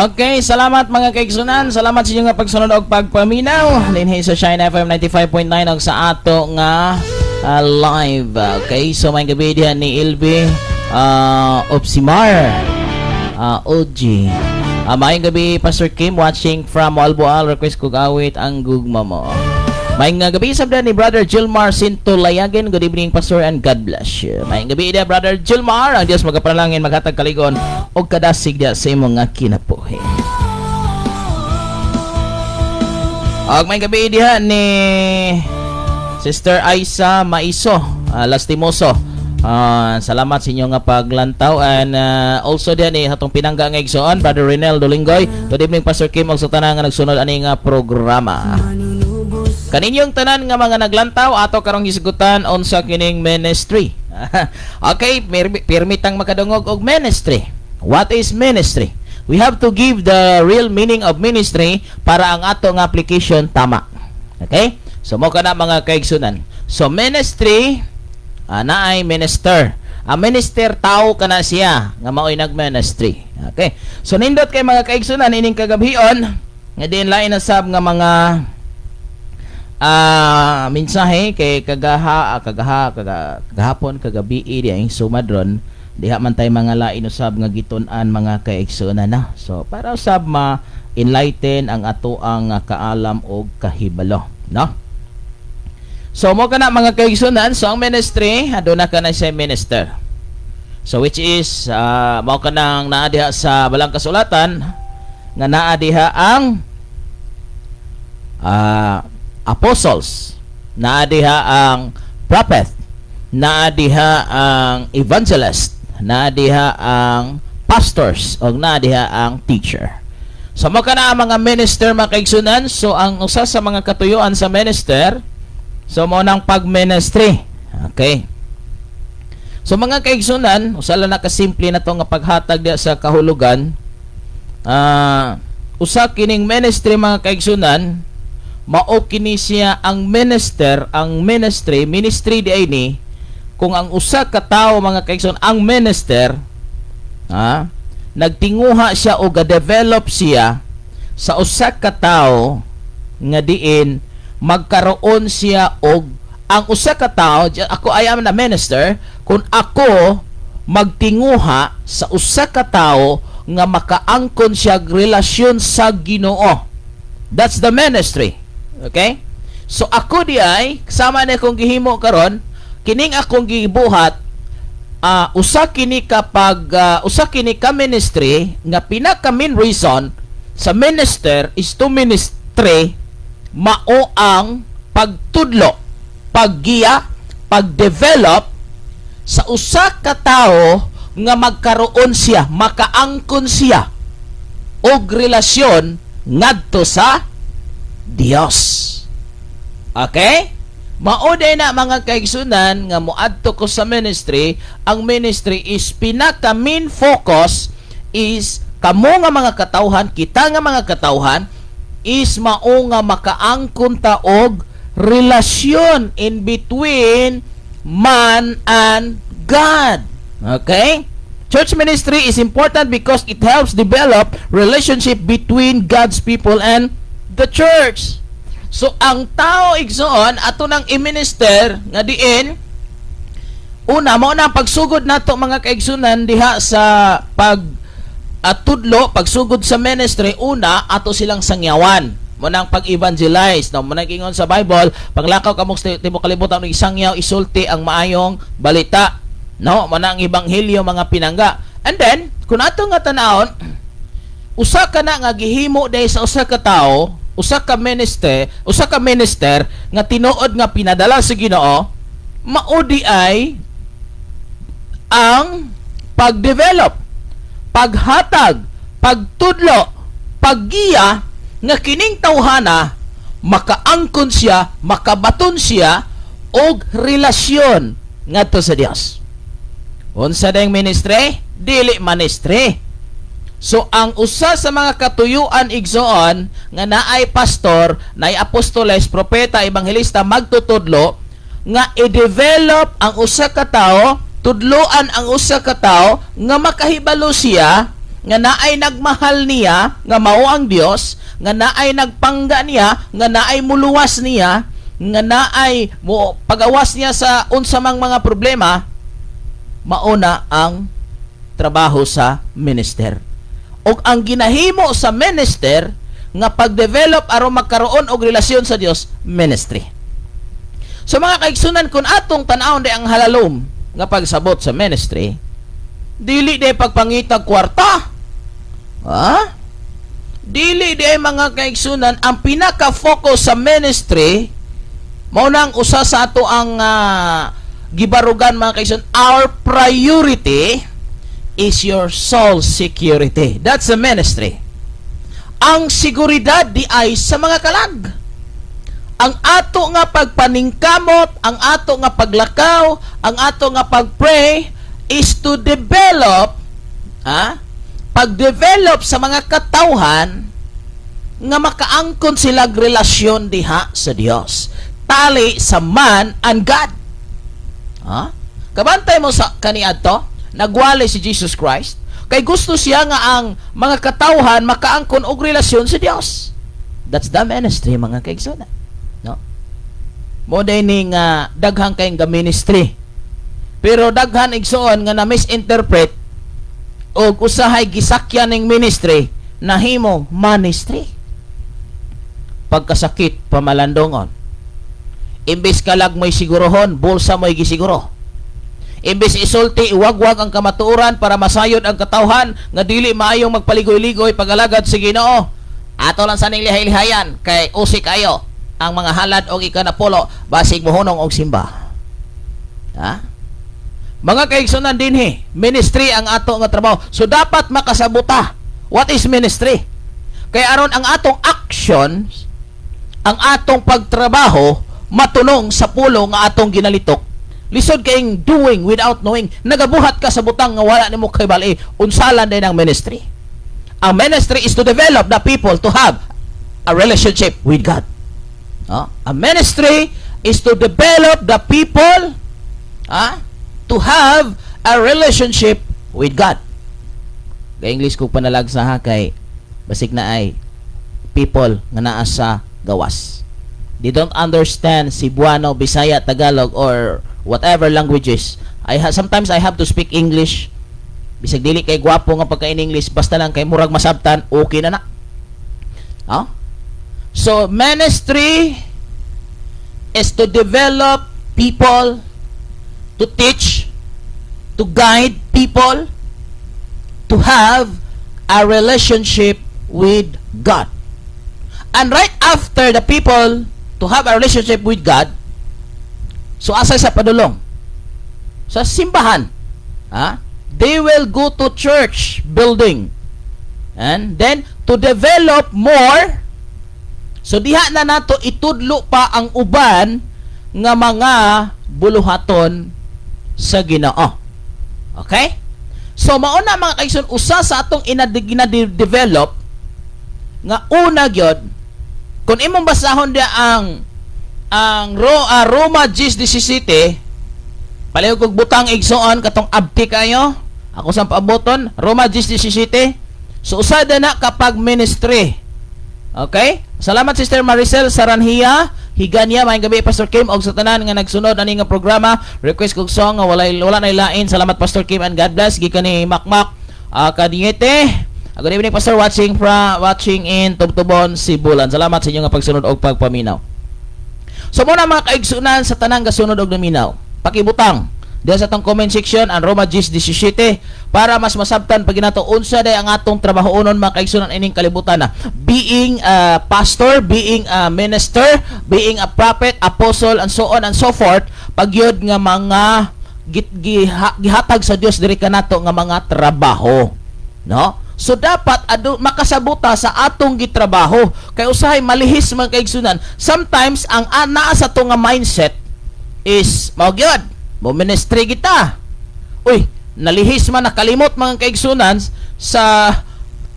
Okay, salamat mga kaigsunan. Salamat sa inyo nga pagsunod og pagpaminaw dinhi sa Shine FM 95.9 og sa ato nga live. Okay, so may gabi diha ni Ilby Opsimar OG. Maayong gabi Pastor Kim watching from Alboal. Request ko gawit ang gugma mo. Maayong gabi sabda ni Brother Gilmar Sintulayagen. Good evening Pastor and God bless you. Maayong gabi dia Brother Gilmar. Ang Dios magapanalangin maghatag kaligon og kadasig dia sa imong nga kinabuhi. Og may gabi diha ni Sister Aisa Maiso, Lastimoso. Salamat sa inyo nga paglantaw, and also diyan atong pinangga nga igsoon Brother Renel Dolingoy. Good evening Pastor Kim ug sa tanan nga nagsunod ani nga programa. Kaninyong tanan nga mga naglantaw ato karong hisgutan unsa kining ministry. Okay, permitang makadungog og ministry. What is ministry? We have to give the real meaning of ministry para ang ato nga application tama. Okay? So mo kana mga kaigsunan. So ministry na ay minister. Ang minister tao kana siya nga mao'y nag-ministry. Okay? So nindot kay mga kaigsunan ining kagabhion nga din lain na sab nga mga mensahe kay kagahapon kagabi diay sumadron diha man tay mga lain usab nga gitun-an mga kaigsunan na. So para usab ma-enlighten ang ato ang kaalam og kahibalo, no? So mo kana mga kaigsunan, so ang ministry aduna kana siya minister. So which is mao kanang naa diha sa balang kasulatan nga naa diha ang apostles, naa diha ang prophet, naa diha ang evangelist, naa diha ang pastors, o naa diha ang teacher. So mo kana ang mga minister mga kaigsunan. So ang usa sa mga katuyuan sa minister, so mo nang pag-ministry. Okay. So mga kaigsunan, usala na kasimple na to nga paghatag diya sa kahulugan. Usa kining ministry mga kaigsunan, mao kini siya ang minister, ang ministry di ay ni kung ang usa ka tawo mga kaigsunan ang minister, nagtinguha siya o ga-develop siya sa usa ka tawo nga diin magkaroon siya og ang usa ka tawo. Ako I am na minister kung ako magtinguha sa usa ka tawo nga makaangkon siya relasyon sa Ginoo. That's the ministry. Okay? So ako di ay kasama na kong gihimo karon kining akong gibuhat, usa kini ka ministry nga pinaka main reason sa minister is to ministry mao ang pagtudlo, paggiya, pagdevelop sa usa ka tawo nga magkaroon siya, makaangkon siya og relasyon ngadto sa Dios. Okay? Mao day na mga kaigsunan nga moadto ko sa ministry. Ang ministry is pinaka main focus is kamo nga mga katawhan, kita nga mga katawhan is mao nga makaangkon ta og relasyon in between man and God. Okay? Church ministry is important because it helps develop relationship between God's people and the church. So ang tao igsoon ato nang i-minister nga diin una mao na pagsugod nato mga kaigsunan diha sa tudlo, pagsugod sa ministry, una ato silang sangyawan mo nang pag-evangelize, no? Mo nang ingon sa Bible, paglakaw kamo timo kalibutan og isangyaw isulti ang maayong balita, no? Mo nang ebanghelyo mga pinangga. And then kun ato nga tan-awon, usa ka na nga gihimo dahil sa usa ka tawo, usa ka minister nga tinuod nga pinadala sa Ginoo, maudi ay ang pagdevelop, paghatag, pagtudlo, paggiya nga kining tawhana makaangkon siya, makabaton siya og relasyon ngadto sa Dios. Unsa dayang ministry? Dili ministry. So ang usa sa mga katuyuan igsoon nga naay pastor, naay apostoles, propeta, ebanghelista magtutudlo nga i-develop ang usa ka tawo, tudloan ang usa ka tawo nga makahibalo siya nga naay nagmahal niya nga mao ang Dios, nga naay nagpangga niya, nga naay muluwas niya, nga naay mo pagawas niya sa unsa mang mga problema. Mauna ang trabaho sa minister. Og ang ginahimo sa minister nga pag-develop aron magkaroon og relasyon sa Dios, ministry. So mga kaigsunan, kun atong tan-awon day ang halalom nga pagsabot sa ministry, dili day pagpangitag kwarta. Dili day mga kaigsunan, ang pinaka-focus sa ministry Mao nang usa sa ato ang gibarugan mga kaigsoon. Our priority is your soul security. That's a ministry. Ang seguridad di ay sa mga kalag. Ang ato nga pagpaningkamot, ang ato nga paglakaw, ang ato nga pagpray is to develop, pag-develop sa mga katawhan nga makaangkon sila relasyon diha sa Dios. Tali sa man and God. Kabantay mo sa kaniadto, nagwali si Jesus Christ, kay gusto siya nga ang mga katawhan makaangkon og relasyon sa Dios. That's the ministry, mga kaigsoon. No? Mo dining daghang kay nga ministry. Pero daghan igsoon nga na misinterpret og usahay gisakyan ning ministry nahimo ministry. Pagkasakit pamalandongon. Imbes kalag mo'y sigurohon, bulsa mo'y gisiguro. Imbes isulti, iwagwag ang kamatuoran para masayod ang katawhan nga dili maayong magpaligoy-ligoy pagalagad sa Ginoo. Ato lang sa ning lihay-lihayan kay usik kayo ang mga halad og ikanapulo basig mohunong og simba. Mga kaigsunan dinhi, ministry ang ato nga trabaho. So dapat makasabuta. What is ministry? Kay aron ang atong actions, ang atong pagtrabaho matunong sa pulo nga atong ginalitok. Lisod kayong doing without knowing. Nagabuhat ka sa butang nga wala nimo kay bali. Unsalan din ang ministry. Ang ministry is to develop the people to have a relationship with God. A ministry is to develop the people to have a relationship with God. Kay English ko panalag sa kay basig na ay people nga naa sa gawas. They don't understand Cebuano, Bisaya, Tagalog, or whatever languages. Sometimes I have to speak English. Bisag dili kay gwapo nga pagka-in-English, basta lang kay murag masabtan, okay na. So, ministry is to develop people, to teach, to guide people, to have a relationship with God. And right after the people to have a relationship with God, so asay sa padulong, sa simbahan, they will go to church building, and then to develop more. So diha na nato itudlo pa ang uban nga mga buluhaton sa Ginoo. Okay? So mauna mga kaigsoon, usa sa atong ina-develop nga una gyud, kung imong basahon dia ang Roma 10:17, palihog kog butang igsoon katong abti kayo, ako sa paaboton, Roma 10:17. So usada na kapag ministry. Okay? Salamat Sister Maricel Saranhia, Higanya, maayong gabi Pastor Kim og sa tanan nga nagsunod ani nga programa. Request kog song nga wala na ilain. Salamat Pastor Kim and God bless. Gikan ni Makmak Kadingete. Good evening Pastor, watching in Tubtubon, Sibulan. Salamat sa inyo nga pagsunod og pagpaminaw. So muna mga kaigsunan sa tanang gasunod og naminaw, pakibutang diha sa atong comment section ang Roma 10:17 para mas masabtan pag ginato unsa day ang atong trabahoonon mga kaigsunan ining kalibutan na being a pastor, being a minister, being a prophet, apostle, and so on and so forth, pagyod nga mga gihatag sa Dios diri kanato nga mga trabaho, no? So dapat makasabuta sa atong gitrabaho kay usahay malihis mga kaigsunan. Sometimes ang naa sa to nga mindset is mao gyud mo ministry kita. Uy, nalihis man nakalimot mga kaigsunan sa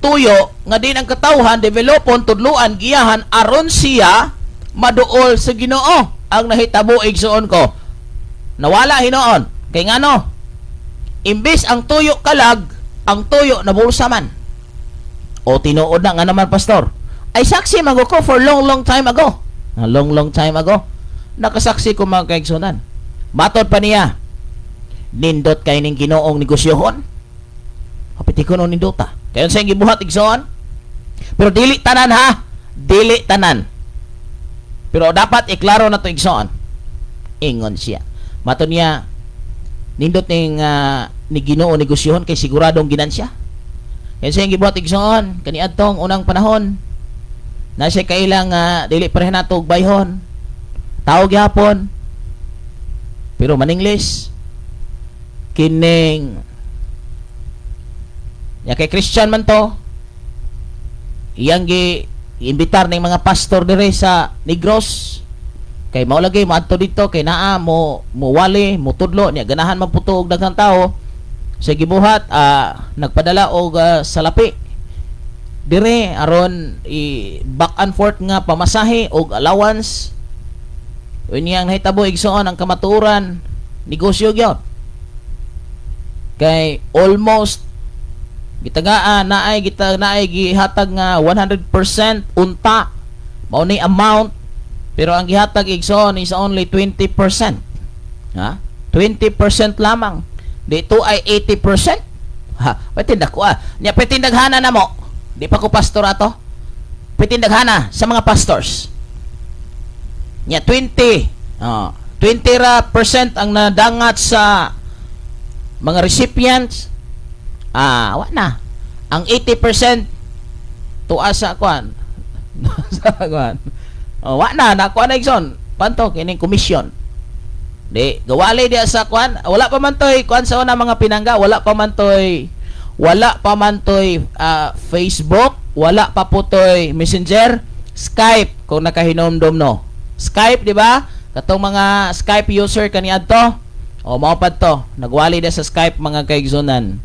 tuyo nga din ang katawhan developon tudluan giyahan aron siya maduol sa Ginoo. Ang nahitabo igsuon ko, nawala hinoon kay ngano imbis ang tuyo kalag, ang tuyo na bulsa man. O tinuod na nga naman pastor, ay saksi mago ko for long time ago. Long time ago nakasaksi ko mga kaigsunan. Matod pa niya, nindot kay ning Ginoong negosyohon. Hapitikon o nindota kayon sa gibuhat igsoon. Pero dili tanan ha, dili tanan. Pero dapat iklaro na to igsoon. Ingon siya. Matod niya, nindot ning ni Ginoo negosyohon kay siguradong ginansya. Yan siya yung gibuhat igsoon kaniadtong unang panahon na siya kailang dili pareha nato og bayhon. tao gyapon. Pero maninglis kining ya kay Christian man to. Iyang gi-imbitar ning mga pastor dire sa Negros. Kay mao lagi maadto dito kay naa mo wali, mo tudlo niya ganahan magputo og daghang tao. Sa gibuhat nagpadala og salapi dire aron back and forth nga pamasahe og allowance. Unyang nahitabo igsoon ang kamaturan negosyo gyud. Kay almost gitagaan naay gihatag nga 100% unta mao ni amount, pero ang gihatag igsoon is only 20%. Ha? 20% lamang. Dito ay 80%. Ha, patindag ko nya patindaghana na mo. Di pa ko pastor ato. Patindaghana sa mga pastors. Nya 20 20% ang nadangat sa mga recipients. Wa na. Ang 80% tuwa sa kuan. Sa kuan. Wa na kuan na igsoon. Panto kining commission. Di gawali dia sa kuan. Wala pa man toy kuan sa una mga pinangga, wala pa man toy Facebook, wala pa po toy Messenger, Skype kung nakahinomdom no. Skype, di ba? Katong mga Skype user kaniadto. Mao pad to. Nagwali dia sa Skype mga kaigsunan.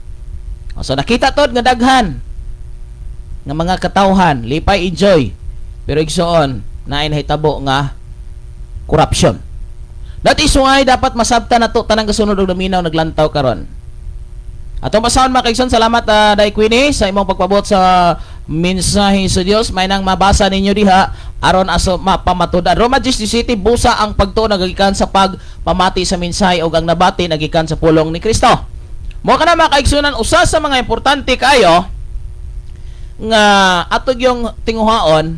So nakita tod nga daghan nga mga katawhan lipay enjoy, pero igsoon naay nahitabo nga corruption. That is why dapat masabta nato tanang kasunod og laminaw naglantaw karon. Atong pasahon mga kaigsoon, salamat Day Queenie sa imong pagpabuot sa mensahe sa Dios. May nang mabasa ninyo diha aron aso mapamatudan. Roma 10:17, busa ang pagtuo nagikan sa pagpamati sa mensahe ug ang nabati nagikan sa pulong ni Kristo. Mo kana mga kaigsunan, usa sa mga importante kayo nga atog yung tinguhaon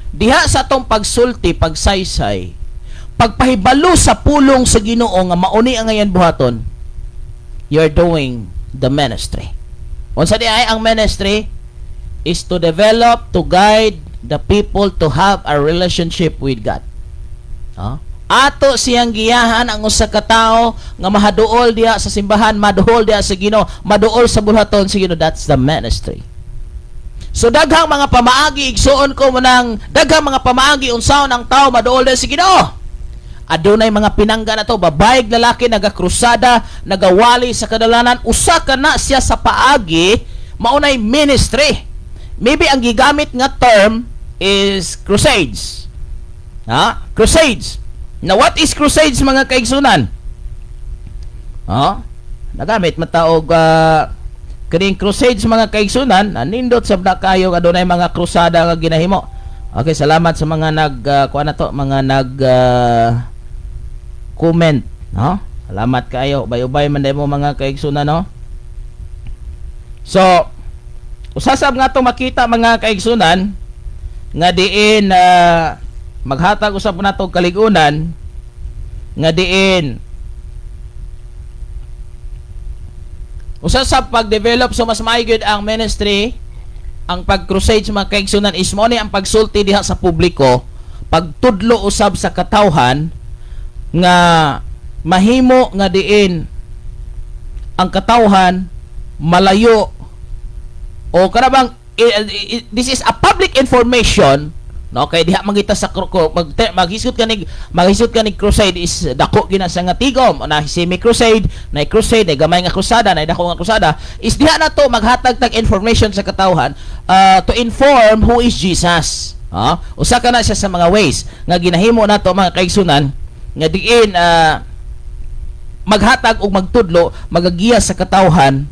diha sa atong pagsulti, pagsaysay, pagpahibalo sa pulong sa Ginoo nga mauni ang ngayon buhaton. You're doing the ministry. Unsa di ay ang ministry is to develop, to guide the people to have a relationship with God. Ato siyang giyahan ang usa ka tawo nga mahaduol diha sa simbahan, maduol diha sa Ginoo, maduol sa bulhaton sa Ginoo. That's the ministry. So daghang mga pamaagi igsuon ko manang daghang mga pamaagi unsaon ang tawo maduol diha sa Ginoo. Adunay mga pinangga na to, babaeg lalaki nagakrusada, nagawali sa kadalanan, usa ka na siya sa paagi, maunay ministry. Maybe ang gigamit nga term is crusades. Crusades. Now, what is crusades mga kaigsunan? Nagamit mataog kining crusades mga kaigsunan, nindot sab na kayo adunay mga krusada nga ginahimo. Okay, salamat sa mga comment, no? Salamat kayo. Bay-ubay man mo mga kaigsunan, no? So, usasab nga to makita mga kaigsunan nga diin maghatag usab nato kaligunan nga diin usa sa pag-develop so mas maayod ang ministry, ang pag-crusade mga kaigsunan is mo ni ang pagsulti diha sa publiko, pagtudlo usab sa katawhan nga mahimo nga diin ang katawhan malayo o karabang this is a public information. No, kay diha mangita sa maghisgot ka ni crusade is dako gina sa nga tigom na semi crusade, na crusade, na gamay nga krusada, na dako nga krusada is diha na to maghatag tag information sa katawhan to inform who is Jesus. Usa ka na siya sa mga ways nga ginahimo nato mga kaigsunan nga diin maghatag og magtudlo, magagiya sa katawhan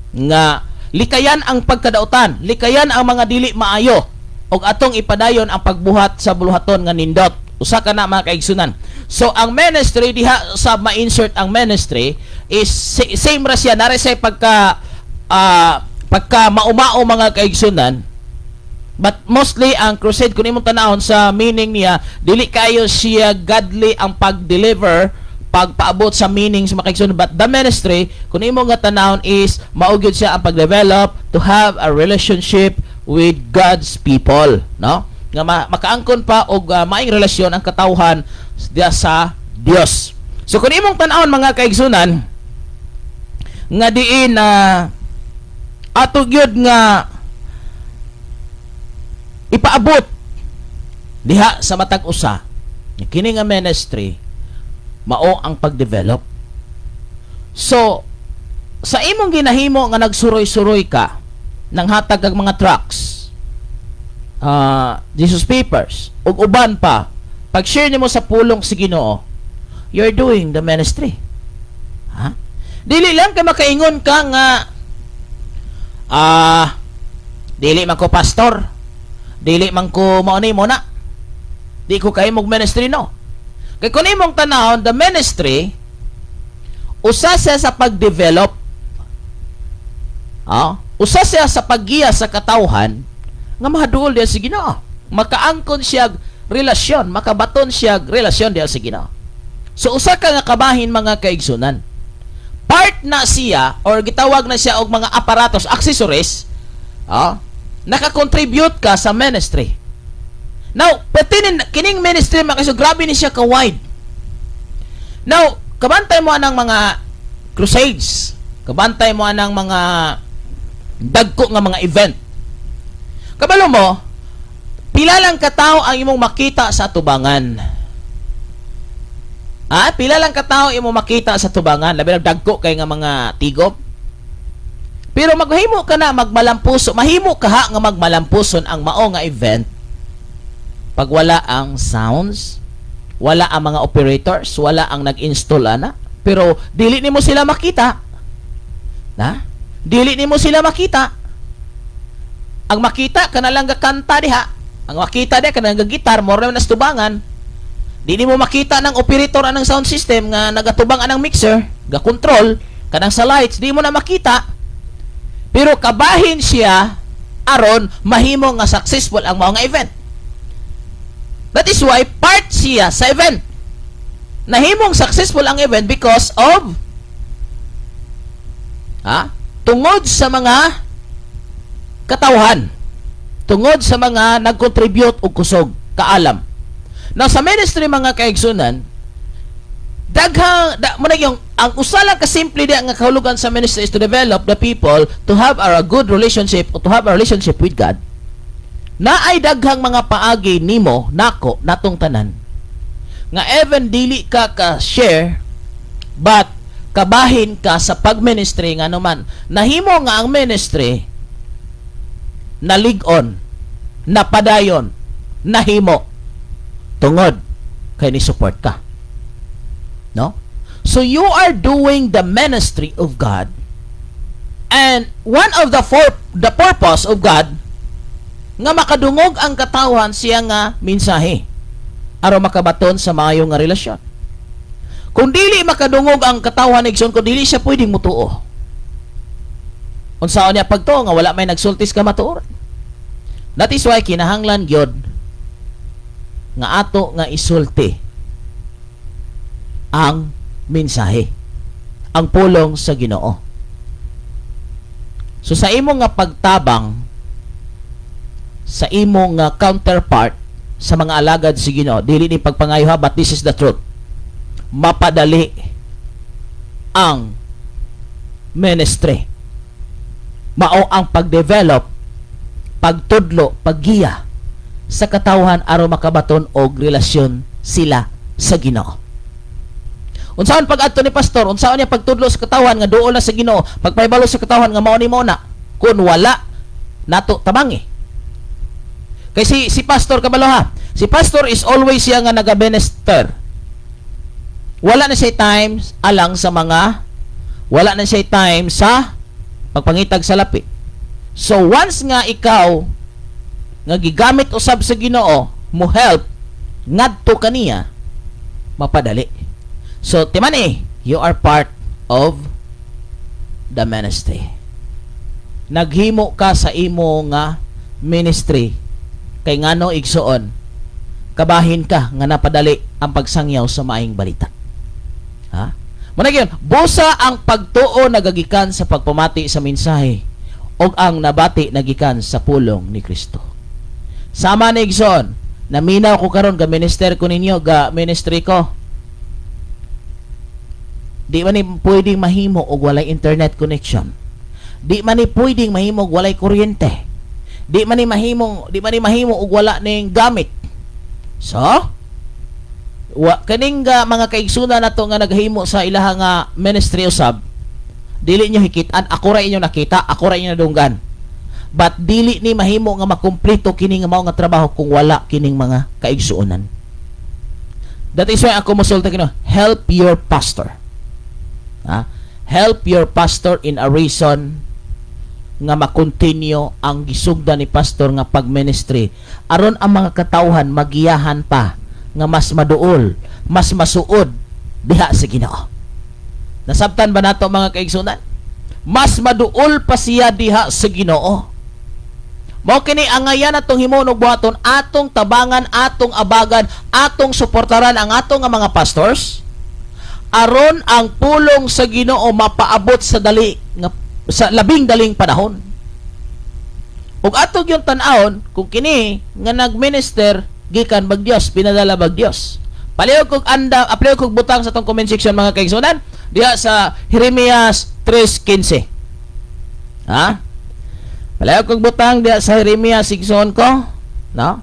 nga likayan ang pagkadautan, likayan ang mga dili maayo, og atong ipadayon ang pagbuhat sa buluhaton nga nindot. Usa ka na mga kaigsunan. So ang ministry diha sa ma-insert ang ministry is same ra siya nare say pagka maumao mga kaigsunan. But mostly ang crusade kun imong tanawon sa meaning niya, dili kayo siya godly ang pag-deliver, pagpaabot sa meaning sa mga kaigsunan, but the ministry kun imong nga tanawon is maugyod siya ang pag-develop to have a relationship with God's people, no? nga makaangkon pa og maayong relasyon ang katawhan diya sa Dios. So kung imong tan-awon mga kaigsunan nga diin na ato gyud nga ipaabot diha sa matag usa kini nga ministry mao ang pagdevelop. So sa imong ginahimo nga nagsuroy-suroy ka nang hatag kag mga trucks, Jesus papers ug uban pa, pag-share nimo sa pulong sa Ginoo, you're doing the ministry. Ha? Dili lang kay makaingon ka nga dili man ko pastor, dili man ko mao ni mo na, di ko kay mog ministry, no. Kay kun imong tanawon, the ministry usa siya sa pag-develop, usa siya sa paggiya sa katawhan nga mahaduol diya sa Ginoo, makaangkon siya relasyon, makabaton siya relasyon diya sa Ginoo. So usa ka nga kabahin mga kaigsunan, part na siya or gitawag na siya og mga aparatos, accessories, naka-contribute ka sa ministry. Now, kining ministry makaiso grabe ni siya ka-wide. Now, kabantay mo anang mga crusades, kabantay mo anang mga dagko nga mga event. Kabalo mo, pila lang katao ang imong makita sa tubangan. Pila lang katao imong makita sa tubangan, labi lang dagko kay nga mga tigop. Pero maghimo ka na magmalampuso, mahimo ka nga magmalampuson ang mao nga event. Pag wala ang sounds, wala ang mga operators, wala ang nag-install ana, pero dili nimo sila makita. Dili nimo sila makita. Ang makita kana lang gakanta diha. Ang makita diha kana gagitar, more na tubangan. Dili mo makita ng operator anang sound system nga nagatubang anang mixer, ga-control kanang sa lights, di mo na makita. Pero kabahin siya aron mahimo nga successful ang mao nga event. That is why part siya sa event. Nahimong successful ang event because of tungod sa mga katawhan, tungod sa mga nag-contribute og kusog kaalam. Now sa ministry mga kaigsunan, ang usa lang ka simple diya nga kahulugan sa ministry is to develop the people to have a good relationship or to have a relationship with God. Na ay daghang mga paagi nimo nako natong tanan nga even dili ka share but kabahin ka sa pagministry nga naman nahimo nga ang ministry nalig-on, napadayon, nahimo tungod kay ni support ka, no? So you are doing the ministry of God, and one of the purpose of God nga makadungog ang katawhan siya nga mensahe aron makabaton sa maayo nga relasyon. Kung dili makadungog ang katawhan igsoon, kung dili siya pwedeng mutuo, unsaon niya pagtuo nga wala may nagsultis ka matuoran. That is why kinahanglan gyud nga ato nga isulti ang mensahe, ang pulong sa Ginoo. So sa imo nga pagtabang sa imong counterpart sa mga alagad sa Ginoo, dili ni pagpangayo ha, but this is the truth. Mapadali ang ministry. Mao ang pagdevelop, pagtudlo, paggiya sa katawhan aron makabaton og relasyon sila sa Ginoo. Unsaon pag-adto ni pastor, unsaon niya pagtudlo sa katawhan nga duol na sa Ginoo, pagpahibalo sa katawhan nga mao ni mo na kun wala nato tabangi. Kay si pastor kabalo ha, si pastor is always siya nga naga-minister. Wala na siya time alang sa mga, wala na siya time sa pagpangitag sa lapi. So once nga ikaw nga gigamit usab sa Ginoo mo help ngadto kaniya, mapadali. So timani, you are part of the ministry. Naghimo ka sa imo nga ministry kay ngano igsuon kabahin ka nga napadali ang pagsangyaw sa maayong balita. Ha? Muna gyud, busa ang pagtuo nagagikan sa pagpamati sa mensahe og ang nabati nagikan sa pulong ni Kristo. Sama ni igsoon, naminaw ko karon ga minister ko ninyo, ga ministry ko. Di man ni pwedeng mahimo og walay internet connection. Di man ni pwedeng mahimo og walay kuryente. Di man ni mahimo og wala ning gamit. So, kaning mga kaigsunan nato nga naghimo sa ilaha nga ministry usab, dili nyo hikitan, ako ra inyo nakita, ako ra inyo nadunggan. But dili ni mahimo nga makumpleto kining mao nga trabaho kung wala kining mga kaigsuonan. That is why ako mosulta kino, help your pastor. Help your pastor in a reason nga makontinue ang gisugda ni pastor nga pagministry aron ang mga katawhan magiyahan pa nga mas maduol, mas masuod diha sa Ginoo. Nasabtan ba nato mga kaigsunan? Mas maduol pa siya diha sa Ginoo. Mao kini angayan atong himuon og buhaton, atong tabangan, atong abagan, atong suportaran ang atong nga mga pastors aron ang pulong sa Ginoo mapaabot sa labing daling panahon. Ug atog yung tan-awon kung kini nga nagminister gikan bag Dios, pinadala bag Dios. Palihog kog apilihog kog butang sa tong comment section mga kaigsunan diha sa Jeremias 3:15. Palihog kog butang diha sa Jeremias sigson ko, no?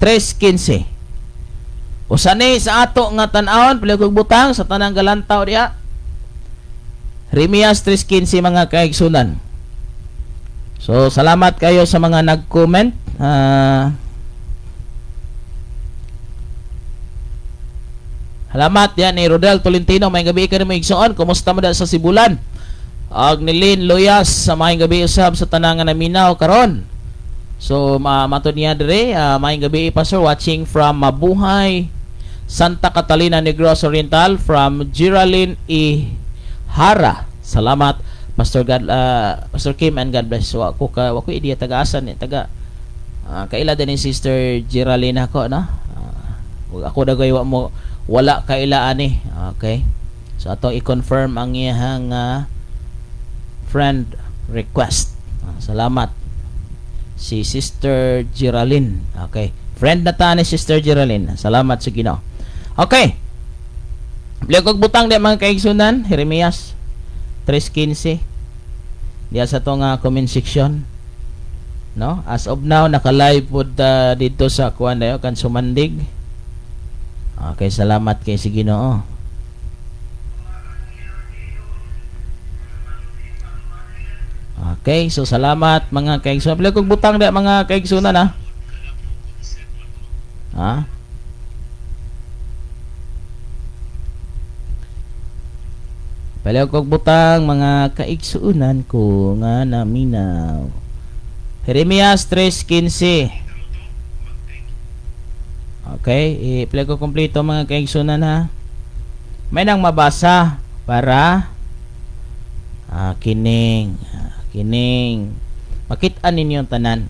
3:15. Usani sa ato nga tan-awon, palihog kog butang sa tanang galantaw diha. Jeremias 3:15 mga kaigsunan. So, salamat kayo sa mga nag-comment. Salamat yan ni Rodel Tolentino. May gabi ka rin mo igsoon. Kumusta mo sa Sibulan? Agnelin Loyas sa may gabi usab sa tanangan na minaw karon. So matod niya dire, may gabi pastor watching from Mabuhay, Santa Catalina Negros Oriental, from Geraldine Hara. Salamat Pastor Kim, and God bless. So ako idea taga-asan taga kaila din ni Sister Geraldine ako, no? Ako dagay mo wala kailaan eh. Okay. So atong i-confirm ang iyang friend request. Salamat. Si Sister Geraldine. Okay. Friend na ta ni Sister Geraldine. Salamat sa Ginoo. Okay. Blikog butang di mga kaigsunan, Jeremias 3:15. Diya sa tong comment section. No? As of now naka-live pod dito sa kuan dayo kan Sumandig. Okay, salamat kay si Ginoo. Okay, so salamat mga kaigsunan. Pila kog butang da mga kaigsunan Pila kog butang mga kaigsunan ko nga naminaw. Jeremias 3:15. Okay, i-play ko kompleto mga kaigsunan May nang mabasa para kining makit-an ninyong tanan.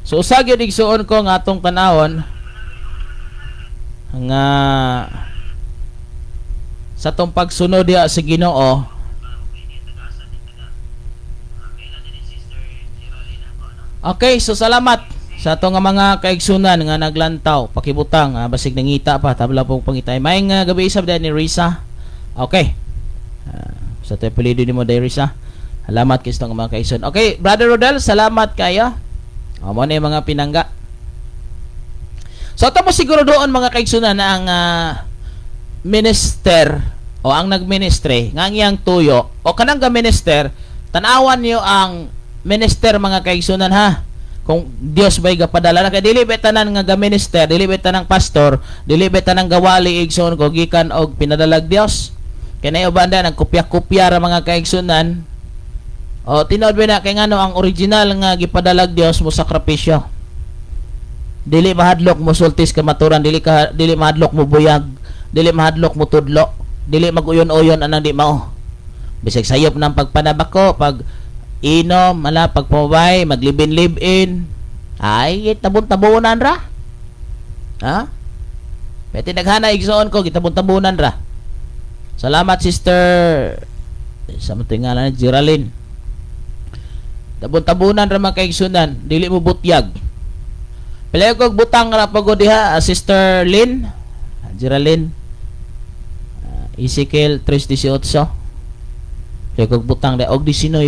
So usag yun igsuon ko nga atong tanawon nga sa tong pagsunod diha sa Ginoo. Okay, so salamat sa ato nga mga kaigsunan nga naglantaw, pakibutang, basig nangita pa, tabla pong pangitay. May nga gabi isab ni Risa. Okay. Sa tayo pilido ni mo, Risa. Salamat kay sa mga kaigsunan. Okay, Brother Rodel, salamat kayo. Mo na yung mga pinangga. So, ito mo siguro doon mga kaigsunan na ang minister o ang nagministry, nga iyang tuyo, o kanang ga-minister, tanawan niyo ang minister mga kaigsunan kung Dios ba'y gapadala na kay dili betanan nga ga-minister, dili betanang pastor, dili betanang gawali igsoon ko gikan og pinadalag Dios. Kay nayo banda nagkopya-kopya ra mga kaigsunan. O tinod ba na kay ngano ang original nga gipadalag Dios mo sakripisyo. Dili mahadlok mo sultis ka maturan, dili mahadlok mo buyag, dili mahadlok mo tudlo, dili maguyon-uyon anang di mao. Bisag sayop ng pagpanabako, pag inom, pagpabay, maglibin-libin, ay tabon-tabunan ra. Pwede naghana igsoon ko, gitabon-tabunan ra. Salamat Sister sa matingalan Geraldine. Tabon-tabunan ra mga kaigsunan, dili mo butyag. Palayo kog butang ra pagod diha, Sister Lynn, Geraldine, Ezekiel 3:18. Palayo kog butang diha og 19.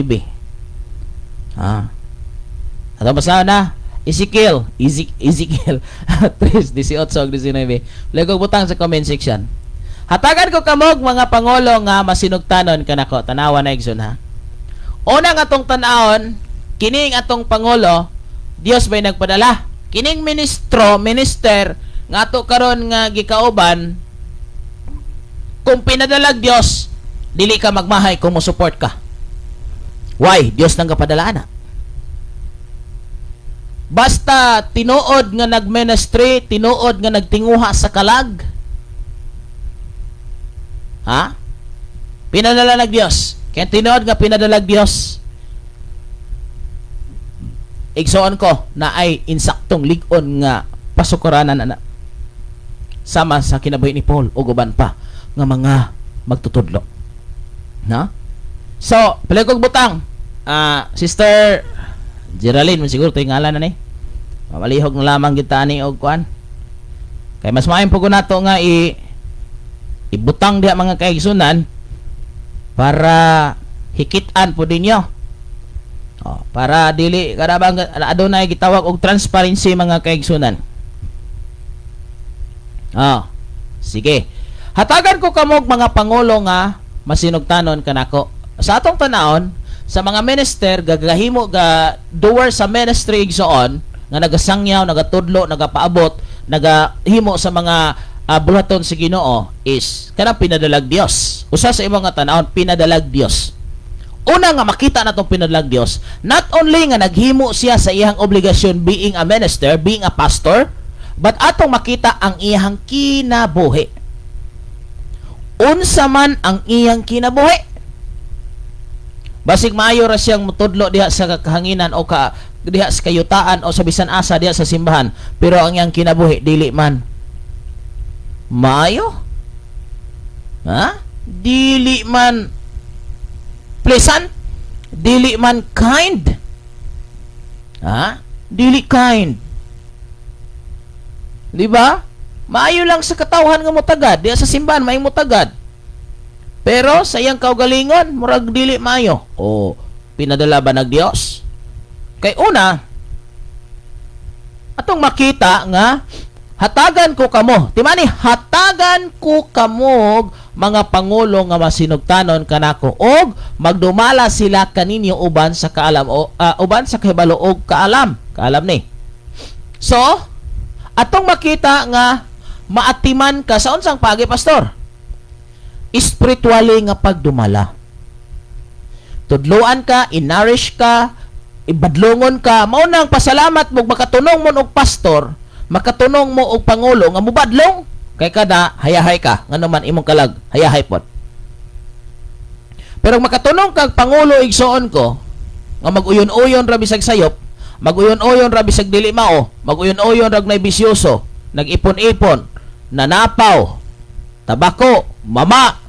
Ato basa na Ezekiel 3:18 og 19. Palayo kog butang sa comment section. Hatagan ko kamog mga pangulo nga masinugtanon kanako. Tanawa na igsoon ha. Una nga atong tan-awon, kining atong pangulo, Dios ba'y nagpadala? Kining minister nga ato karon nga gikauban, kung pinadalag Dios, dili ka magmahay kung mo support ka. Why? Dios nang kapadala na. Basta tinuod nga nagministry, tinuod nga nagtinguha sa kalag. Ha? Pinadala ng Dios. Kaya tinuod nga pinadalag Dios. Igsoon ko na ay insaktong ligon nga pasukuranan na sama sa kinabuhi ni Paul o guban pa nga mga magtutudlo. Na? So, paligog butang. Sister Geraldine, siguro ito yung ngalan na ni. Mamalihog na lamang kita ni og kuan. Kaya mas maayon po ko na ito nga ibutang diha mga kaigsunan para hikitan po din nyo. Para dili karabang adunay gitawag og transparency mga kaigsunan. Sige. Hatagan ko kamog mga pangulo nga masinugtanon kanako. Sa atong tanawon, sa mga minister gagahimo ga doer sa ministry igsoon nga nagasangyaw, nagatudlo, nagapaabot, nagahimo sa mga bulaton sa Ginoo is kanang pinadalag Dios. Usa sa imong nga tanawon, pinadalag Dios. Una nga makita natong pinadalag Dios, not only nga naghimo siya sa iyang obligasyon being a minister, being a pastor, but atong makita ang iyang kinabuhi. Unsa man ang iyang kinabuhi. Basig maayo ra siyang mutudlo diha sa kahanginan o diha sa kayutaan o sa bisan asa diha sa simbahan, pero ang iyang kinabuhi dili man maayo. Dili man pleasant, dili man kind. Dili kind. Di ba? Maayo lang sa katawhan nga mutagad, diya sa simbahan may mutagad. Pero sa iyang kaugalingon, murag dili maayo. Pinadala ba ng Dios? Kay una, atong makita nga hatagan ko kamo. Timani, hatagan ko kamo mga pangulo nga masinugtanon kanako og magdumala sila kaninyo uban sa kaalam o uban sa kahibalo og kaalam ni. So, atong makita nga maatiman ka sa unsang pagi, pastor? Spiritually nga pagdumala. Tudloan ka, inarish ka, ibadlongon ka, mao nang pasalamat mo makatunong mo og pastor, makatunong mo og pangulo nga mubadlong kay kada hayahay ka ngano man imong kalag hayahay pod. Pero makatunong kag pangulo igsoon ko nga mag-uyon-uyon ra bisag sayop, mag-uyon-uyon ra bisag dili mao, mag-uyon-uyon ra nay bisyoso, nag-ipon-ipon, nanapaw, tabako, mama,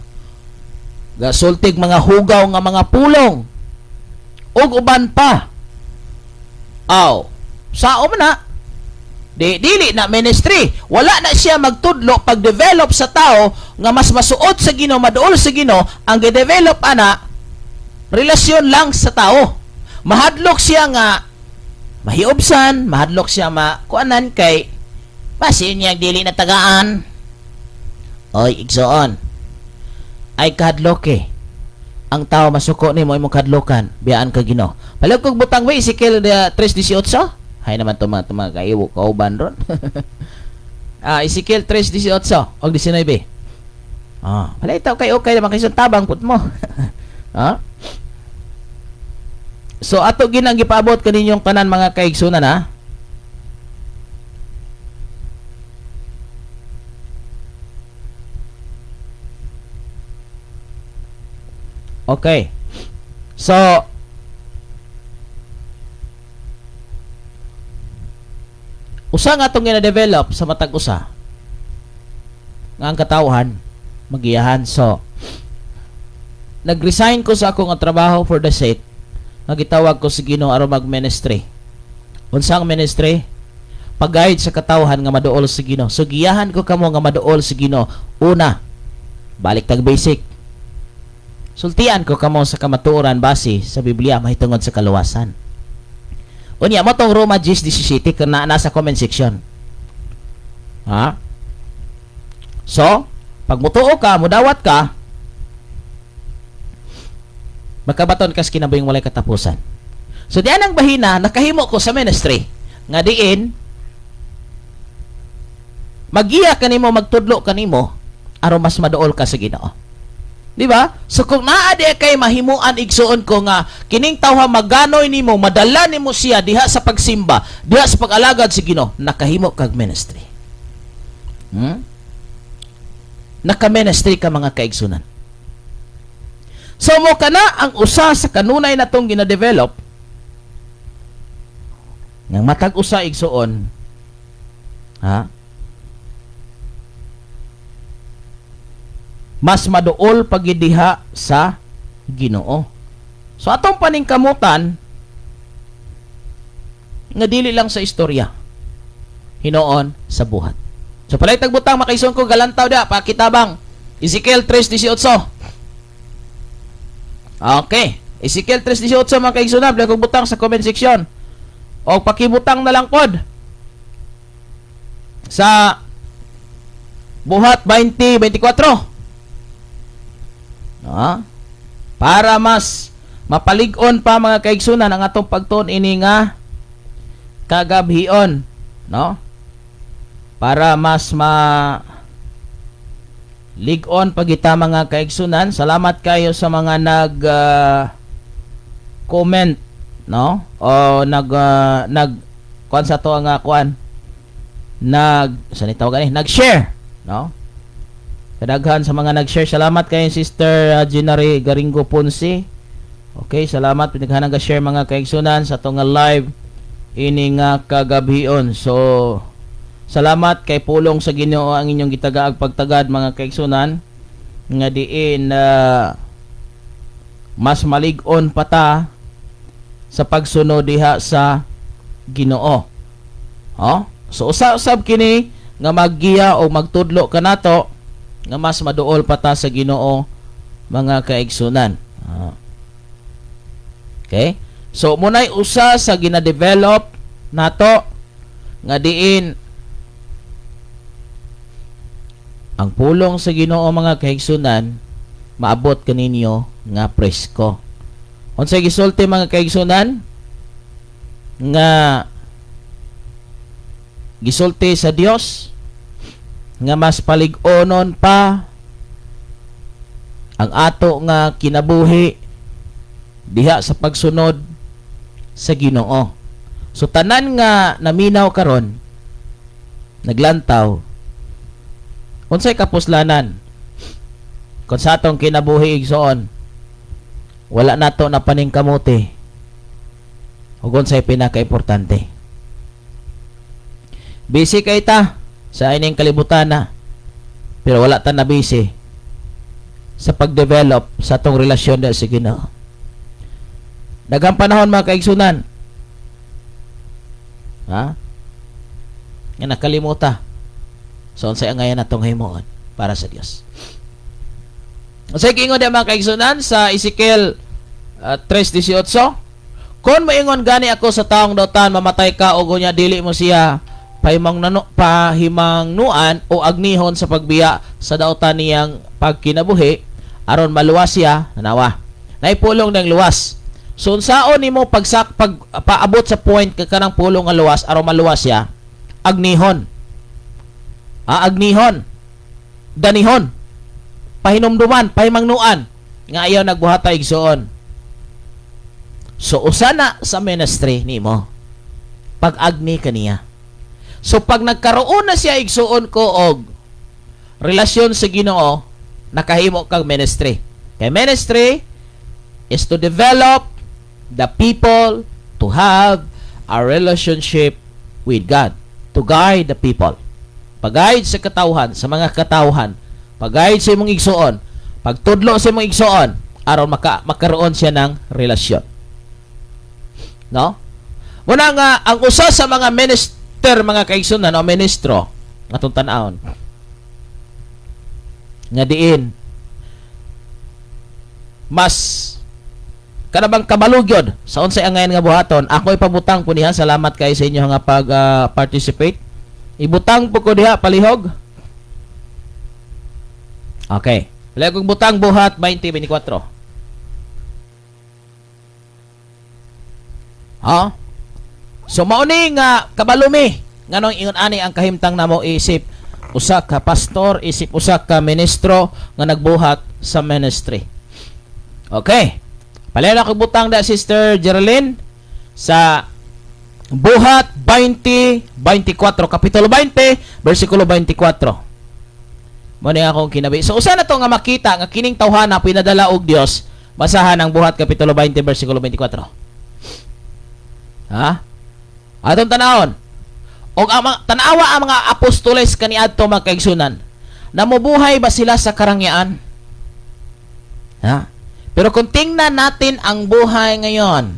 gasultig mga hugaw nga mga pulong ug uban pa. Sao man na dili na ministry. Wala na siya magtudlo pag-develop sa tao nga mas masuot sa Ginoo, maduol sa Ginoo. Ang gi-develop ana relasyon lang sa tao. Mahadlok siya nga mahiobsan, mahadlok siya kuanan kay basin niya dili na tagaan. Oy, igsoon. Ay kahadlok ang tao masuko nimo imong kadlokan, biyaan ka Ginoo. Palag kog butang ba Ezekiel 3:18? Hay naman to mga kaiwo kauban ron. Ezekiel 3:18 og 19. Palay taw kay okay naman kay tabang put mo. So ato ginang gipaabot kaninyong tanan mga kaigsunan ha. Okay. So usa nga itong gina-develop sa matag usa nga ang katawhan magiyahan. So nag-resign ko sa akong trabaho for the sake nga gitawag ko sa Ginoo aron mag-ministry. Unsang ministry? Pag-guide sa katawhan nga maduol sa Ginoo. So giyahan ko kamo nga maduol sa Ginoo. Una, balik tag basic. Sultian ko kamo sa kamatuoran base sa Biblia mahitungod sa kaluwasan. Unya mo tong Roma 10:17 kana nasa comment section. Ha? So, pag mutuo ka, mudawat ka, magkabaton kas kinabuhing walay katapusan. So diyan ang bahina nakahimo ko sa ministry nga diin magiya kanimo magtudlo kanimo aron mas maduol ka sa Ginoo. Di ba? So kung naa di kay mahimuan igsuon ko nga kining tawha maganoy nimo, madala nimo siya diha sa pagsimba, diha sa pag-alagad sa Ginoo, nakahimo kag ministry. Naka-ministry ka mga kaigsunan. So mo kana ang usa sa kanunay natong gina-develop ng matag usa igsuon. Ha? Mas maduol pagidiha sa Ginoo. So atong paningkamutan nga dili lang sa istorya, hinoon sa buhat. So palay tagbutang makaison ko galantaw da pakitabang Ezekiel 3:18. Okay, Ezekiel 3:18 mga kaigsunan, palay kog butang sa comment section. O pakibutang na lang pod sa buhat 20:24. Para mas mapalig-on pa mga kaigsunan ang atong pagtuon ini nga kagabhion, no? Para mas lig-on pagita mga kaigsunan. Salamat kayo sa mga nag comment, no? O nag kuan sa to nga kuan. Nag-share, no? Kadaghan sa mga nag-share. Salamat kay Sister Ginary Garingo Ponce. Okay, salamat pinaghanang ga-share mga kaigsunan sa atong live ini nga kagabhion. So, salamat kay pulong sa Ginoo ang inyong gitagaag pagtagad mga kaigsunan nga diin mas malig-on pa ta sa pagsunod diha sa Ginoo. So usab kini nga maggiya o magtudlo kanato nga mas maduol pa ta sa Ginoo mga kaigsunan. Okay? So munay usa sa gina-develop nato nga diin ang pulong sa Ginoo mga kaigsunan maabot kaninyo nga presko. Unsay gisulti mga kaigsunan nga gisulti sa Dios nga mas palig-onon pa ang ato nga kinabuhi diha sa pagsunod sa Ginoo. So tanan nga naminaw karon naglantaw unsay kapuslanan kung sa atong kinabuhi igsoon wala nato na paningkamuti ug unsay pinaka-importante. Busy kay ta sa ining kalibutan na pero wala ta na busy sa pag-develop sa atong relasyon sa Ginoo. Daghang panahon mga kaigsunan nga nakalimuta so unsay angayan natong himuon para sa Dios. Unsay giingon di mga kaigsunan sa Ezekiel 3:18, kung moingon gani ako sa taong dautan mamatay ka o gunya dili mo siya pahimangnuan o agnihon sa pagbiya sa dautan niyang pagkinabuhi aron maluwas siya nanawa. Naipulong ng luwas. So unsaon nimo paabot sa point ka kanang pulong nga luwas aron maluwas siya? Agnihon. Agnihon. Danihon. Pahinumduman, pahimangnuan nga ayaw nagbuhata igsoon. So usana sa ministry nimo pag-agni kaniya. So pag nagkaroon na siya igsuon ko og relasyon sa Ginoo, nakahimo kang ministry. Kay ministry is to develop the people to have a relationship with God, to guide the people. Pag-guide sa katawhan, sa mga katawhan, pag-guide sa imong igsuon, pagtudlo sa imong igsuon aron makaroon siya ng relasyon. No? Muna nga, ang usa sa mga minister, mga kaigsunan, o ministro, atong tanawon, nga diin, mas kanabang kabalugyod sa unsay angayan nga buhaton, ako ipabutang po niya. Salamat kay sa inyo nga pag-participate. Ibutang po ko diha, palihog. Okay. Palihog kong butang buhat, 2024. Ha? So mauni nga kabalumi nganong ingon ani ang kahimtang namo isip usa ka pastor, isip usa ka ministro nga nagbuhat sa ministry. Okay. Palihog kong butang da Sister Geraldine sa buhat 20:24, kapitulo 20, versikulo 24. Mo ni akong kinabi. So usa na to nga makita nga kining tawhana pinadala og Dios. Basahan ang buhat kapitulo 20 versikulo 24. Ha? Atong tanawon. Og tanawa ang mga apostoles kaniadto mga kaigsunan. Namubuhay ba sila sa karangyaan? Ha? Pero kung tingnan natin ang buhay ngayon.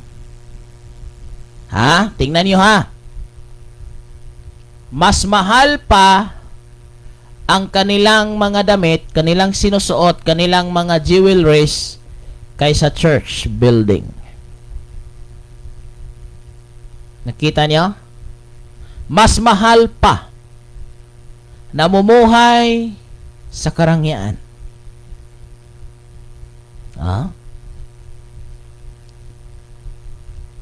Ha? Tingnan niyo ha. Mas mahal pa ang kanilang mga damit, kanilang sinusuot, kanilang mga jewelries kaysa church building. Nakita niyo? Mas mahal pa namumuhay sa karangyaan.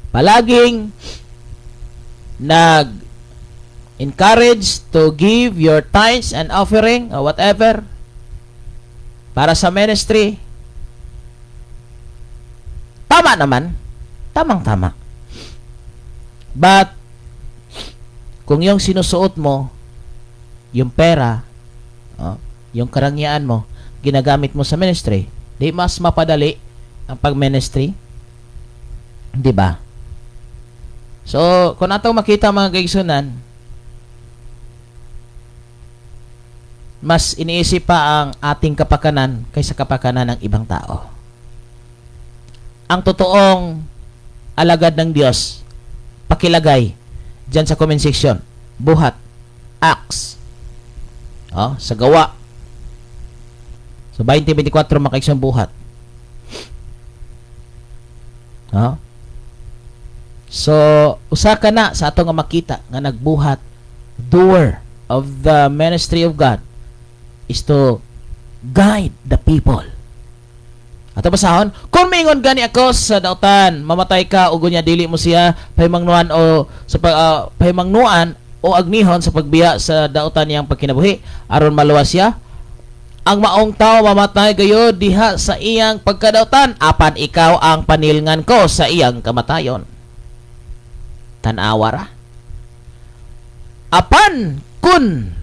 Palaging encourage to give your tithes and offering or whatever para sa ministry. Tama naman. Tamang-tama. But kung yung sinusuot mo, yung pera, yung karangyaan mo, ginagamit mo sa ministry, di mas mapadali ang pag-ministry? Di ba? So, kung atong makita mga kaigsunan, mas iniisip pa ang ating kapakanan kaysa kapakanan ng ibang tao. Ang totoong alagad ng Diyos, pakilagay dyan sa comment section. Buhat. Acts. Sa gawa. So, 20:24 makaisang buhat. So, usa ka na sa ato nga makita nga nagbuhat. Doer of the ministry of God is to guide the people. Ato basahon, kung mingon gani ako sa dautan, mamatay ka ug unya dili mo siya pahimangnuan o sa pahimangnuan o agnihon sa pagbiya sa dautan niyang pagkinabuhi aron maluwas siya. Ang maong tao mamatay gayud diha sa iyang pagkadautan apan ikaw ang panilngan ko sa iyang kamatayon. Tan-awa ra. Apan kun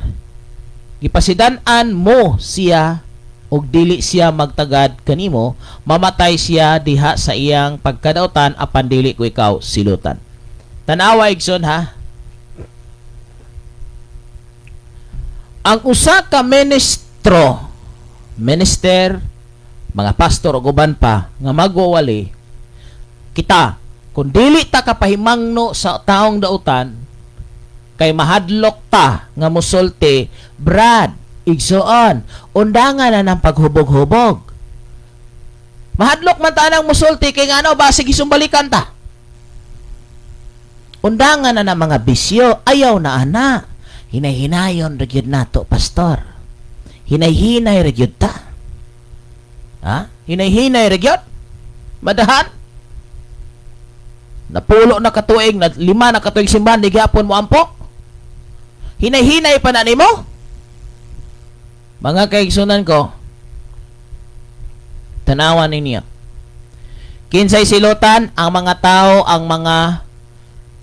gipasidan-an mo siya og dili siya magtagad kanimo, mamatay siya diha sa iyang pagkadautan apan dili ko ikaw silutan. Tanawa igsoon ha. Ang usa ka minister, mga pastor o uban pa nga magwawali kita kung dili ta kapahimangno sa taong dautan kay mahadlok ta nga musulti, Brad, igsoon, undangan na ng paghubog-hubog. Mahadlok man ta nang musulti kay ngano ba sige sumbalikan ta. Undangan na ng mga bisyo, ayaw na ana. Hinay-hinayon ragyod nato, pastor. Hinay-hinay ragyod ta. Hinay-hinay ragyod? Madahan? Napulo na katuig, 5 na katuig simbahan, di gyapon mo ampo? Hinay-hinay pa na nimo? Mga kaigsunan ko, tanawan ninyo. Kinsay silutan ang mga tao, ang mga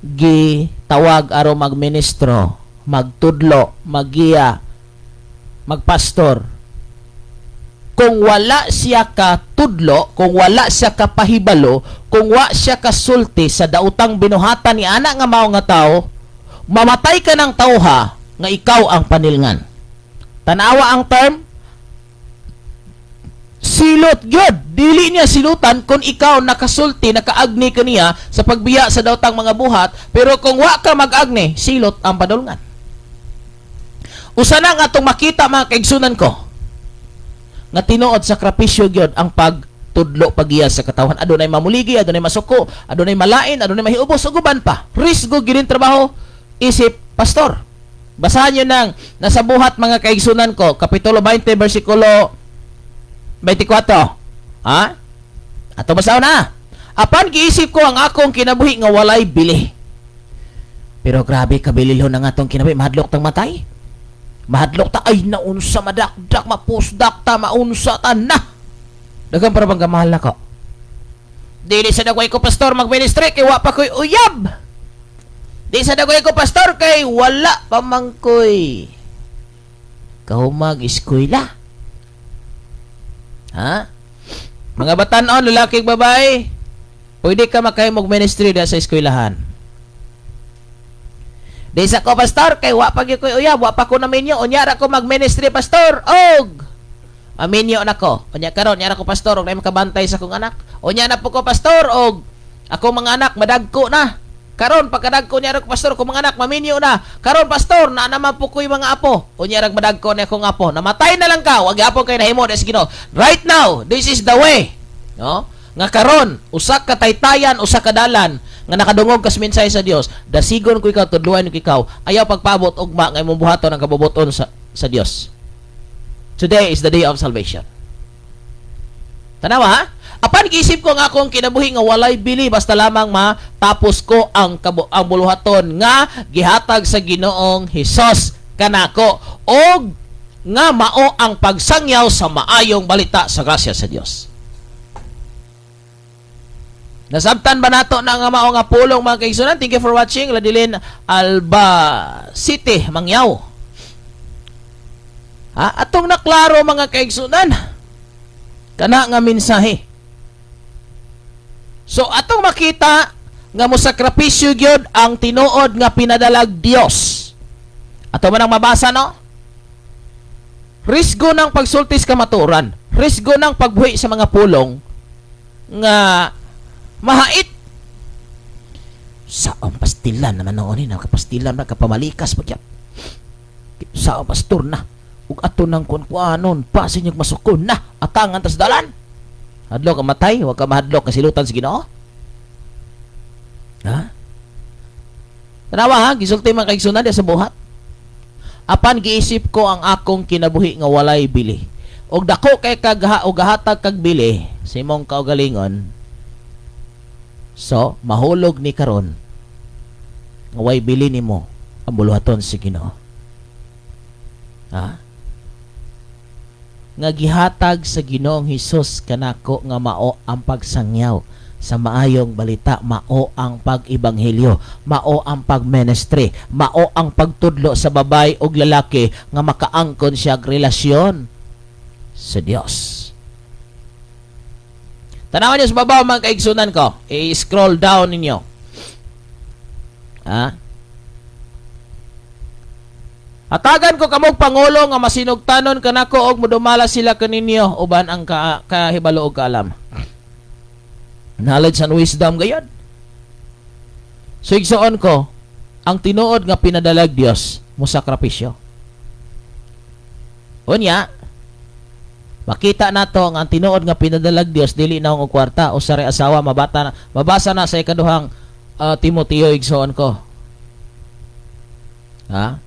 gitawag aron magministro, magtudlo, maggiya, magpastor. Kung wala siya ka tudlo, kung wala siya ka pahibalo, kung wala siya ka sulti sa dautang binuhatan ni anak nga mao nga tao, mamatay ka ng tauha nga ikaw ang panilngan. Tanawa ang term Silot gyud. Dili niya silutan kung ikaw nakasulti, nakaagni kaniya sa pagbiya sa dawtang mga buhat, pero kung wa ka mag-agni, silot ang padulngan. Usa na nga itong makita mga kaigsunan ko, nga tinuod sakripisyo gyud ang pagtudlo pagiya sa katawan. Adunay mamuligi, adunay masuko, adunay malain, adunay mahiubos, ug uban pa. Risgo gining trabaho isip pastor. Basahan niyo nang nasa buhat mga kaigsunan ko, kapitulo 20 bersikulo 24. Ha? Ato basaw na. Apan giisip ko ang akong kinabuhi nga walay bili. Pero grabe kabililhon na nga tong kinabuhi, mahadlok tang matay. Mahadlok ta ay naunsa madakdak mapusdak ta maunsa ta na. Daghang para bang kamahal na ko. Dili sa dagway ko pastor magministry kay wa pa koy uyab. Di sa dagway ko pastor kay wala pa man koy kahumag eskwela. Ha? Mga batan-on, lalaki babae, pwede ka makahimog ministry da sa eskwelahan. Di sa ko pastor kay wa pa gyud koy uyab, wa pa ko na minyo, unya ra ko mag-ministry pastor. Og aminyo na ko. Unya karon, nya ra ko pastor og nay makabantay sa akong anak. Unya na po ko pastor og ako mga anak madagko na. Karon pagkadagko nya ra ko pastor ko mga anak maminyo na. Karon pastor na naman po ko'y mga apo. Unya ra madagko na akong apo. Namatay na lang ka, wag apo kay nahimo des Ginoo. Right now, this is the way. No? Nga karon, usa ka taytayan, usa ka dalan nga nakadungog kas mensahe sa Dios, dasigon ko ikaw, tudluan ko ikaw, ayaw pagpabot ugma nga imong buhaton ang kabubuton sa Dios. Today is the day of salvation. Tanawa ha? Apan giisip ko nga akong kinabuhi nga walay bili basta lamang matapos ko ang buluhaton nga gihatag sa Ginoong Hesus kanako og nga mao ang pagsangyaw sa maayong balita sa grasya sa Dios. Nasabtan ba nato na nga mao nga pulong mga kaigsunan? Thank you for watching. Ladilin Alba City, Mangyaw. Ha? Atong naklaro mga kaigsunan. Kana nga mensahe. So atong makita nga mosakripisyo gyud ang tinuod nga pinadalag Dios. Ato man ang mabasa no? Risgo ng pagsultis kamaturan. Risgo ng pagbuhi sa mga pulong nga mahait. Saong pastilan naman noon ni nakapastilan na kapamalikas pagyat. Saong pastor na ug ato nang kuanon pa sinyog masukon na atangan tas dalan. Hadlok ka matay, wag ka mahadlok kasi silutan sa Ginoo. Ha? Tanawa ha, gisulti man kaigsunan sa buhat. Apan giisip ko ang akong kinabuhi nga walay bili. Og dako kay og gahatag kag bili sa imong kaugalingon. So, mahulog ni karon nga way bili nimo ang buluhaton sa Ginoo. Ha? Nga gihatag sa Ginoong Hesus kanako nga mao ang pagsangyaw sa maayong balita, mao ang pag-ebanghelyo, mao ang pagministry, mao ang pagtudlo sa babay ug lalaki nga makaangkon siya og relasyon sa Dios. Tanawan niyo sa babaw mga kaigsunan ko. I-scroll down ninyo. Ha? Hatagan ko kamog pangulo nga masinugtanon kanako og modumala sila kaninyo uban ang kahibalo og kaalam. Knowledge and wisdom gayud. So igsoon ko, ang tinuod nga pinadalag Dios mo sakripisyo. Unya, makita nato ang tinuod nga pinadalag Dios dili na og kwarta o sa asawa mabasa na sa ikaduhang Timoteo igsoon ko. Ha?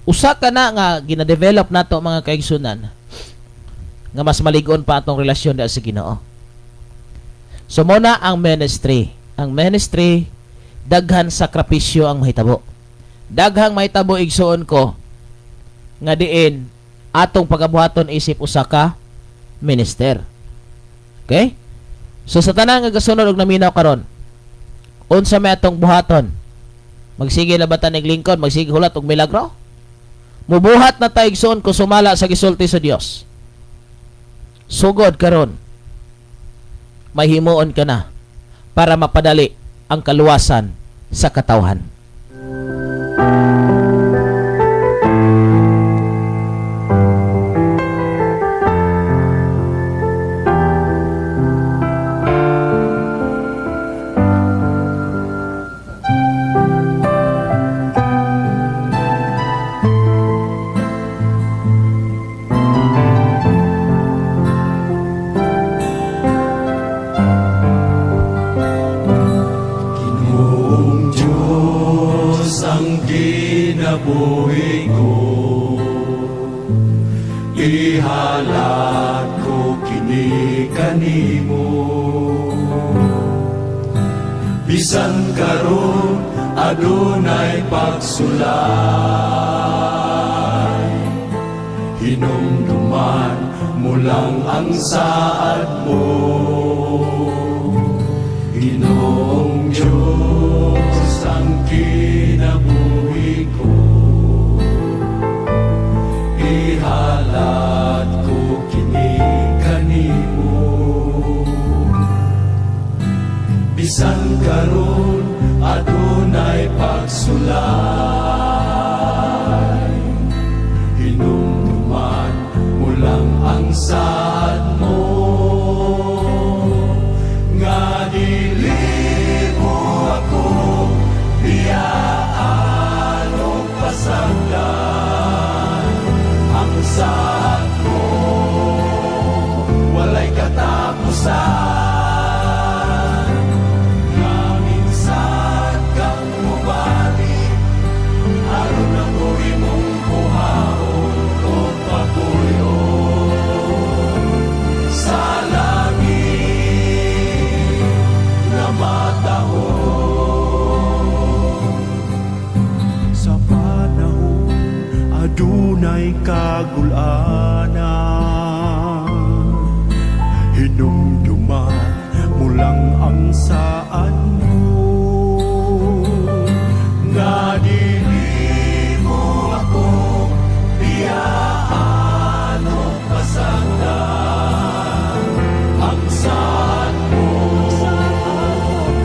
Usa ka na nga gina-develop nato mga kaigsunan nga mas maligon pa atong relasyon sa Ginoo. So muna ang ministry. Ang ministry daghan sakripisyo ang mahitabo. Daghang mahitabo igsoon ko nga diin atong pagabuhaton isip usa ka minister. Okay? So sa tanan nga gasunod og naminaw karon, unsa may atong buhaton? Magsige na ba ta ning lingkod, magsige hulat og milagro? Mubuhat na tayo igsoon ko sumala sa gisulti sa Dios. Sugod karon, mahimuon ka na para mapadali ang kaluwasan sa katawhan. kinabuhi ko, ihalat ko kini kanimo. Bisan karon adunay pagsulay, hinumduman mo lang ang saad mo. Ginoong Diyos ang kinabuhi ko, ihalat ko kini kanimo. Bisan karon adunay pagsulay, hinumduman mo lang ang saad mo. Nga dili mo ako biyaan o pasagdan, ang saad mo walay katapusan. Adunay kagulanan, hinumduman mo lang ang saad mo. Nga dili mo ako biyaan o pasagdan, ang saad mo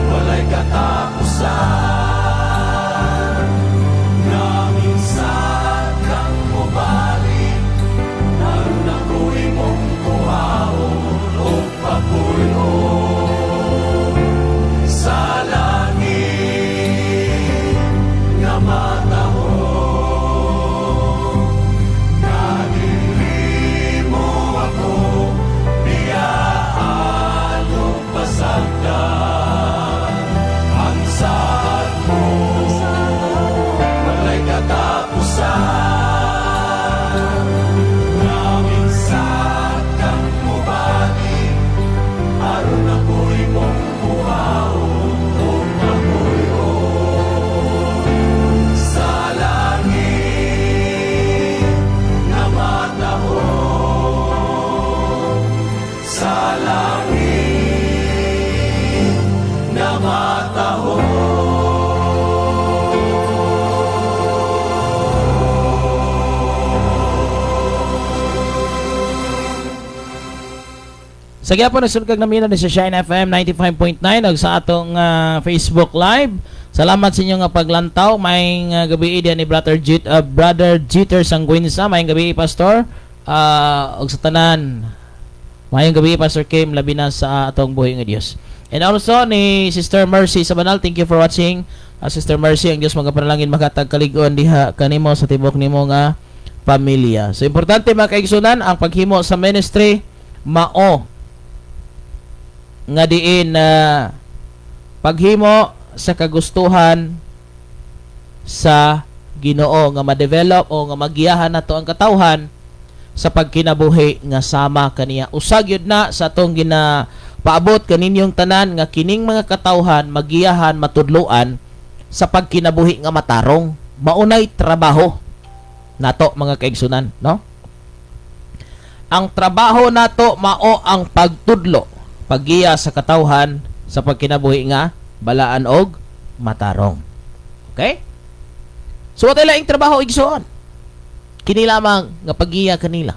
walay katapusan. Sa gyapon nagsulkag namin na sa Shine FM 95.9 ug sa atong Facebook Live. Salamat sa inyo nga paglantaw. Maayong gabi diyan ni Brother Jeter Sanguinsa. Maayong gabi Pastor. Og sa tanan. Maayong gabi Pastor Kim labi na sa atong buhay nga Dios. And also ni Sister Mercy Sabanal, thank you for watching. Sister Mercy, ang Dios magapanalangin makatag kalig-on diha kanimo sa tibok nimo nga pamilya. So importante mga kaigsunan ang paghimo sa ministry mao nga diin paghimo sa kagustuhan sa Ginoo nga ma-develop o nga magiyahan nato ang katawhan sa pagkinabuhi nga sama kaniya. Usag yun na sa atong paabot kaninyong tanan nga kining mga katawhan magiyahan matudloan sa pagkinabuhi nga matarong. Maunay trabaho nato mga kaigsunan, no? Ang trabaho nato mao ang pagtudlo, paggiya sa katawhan sa pagkinabuhi nga balaan og matarong. Okay? So what laing trabaho igsoon? Kini lamang nga paggiya kanila.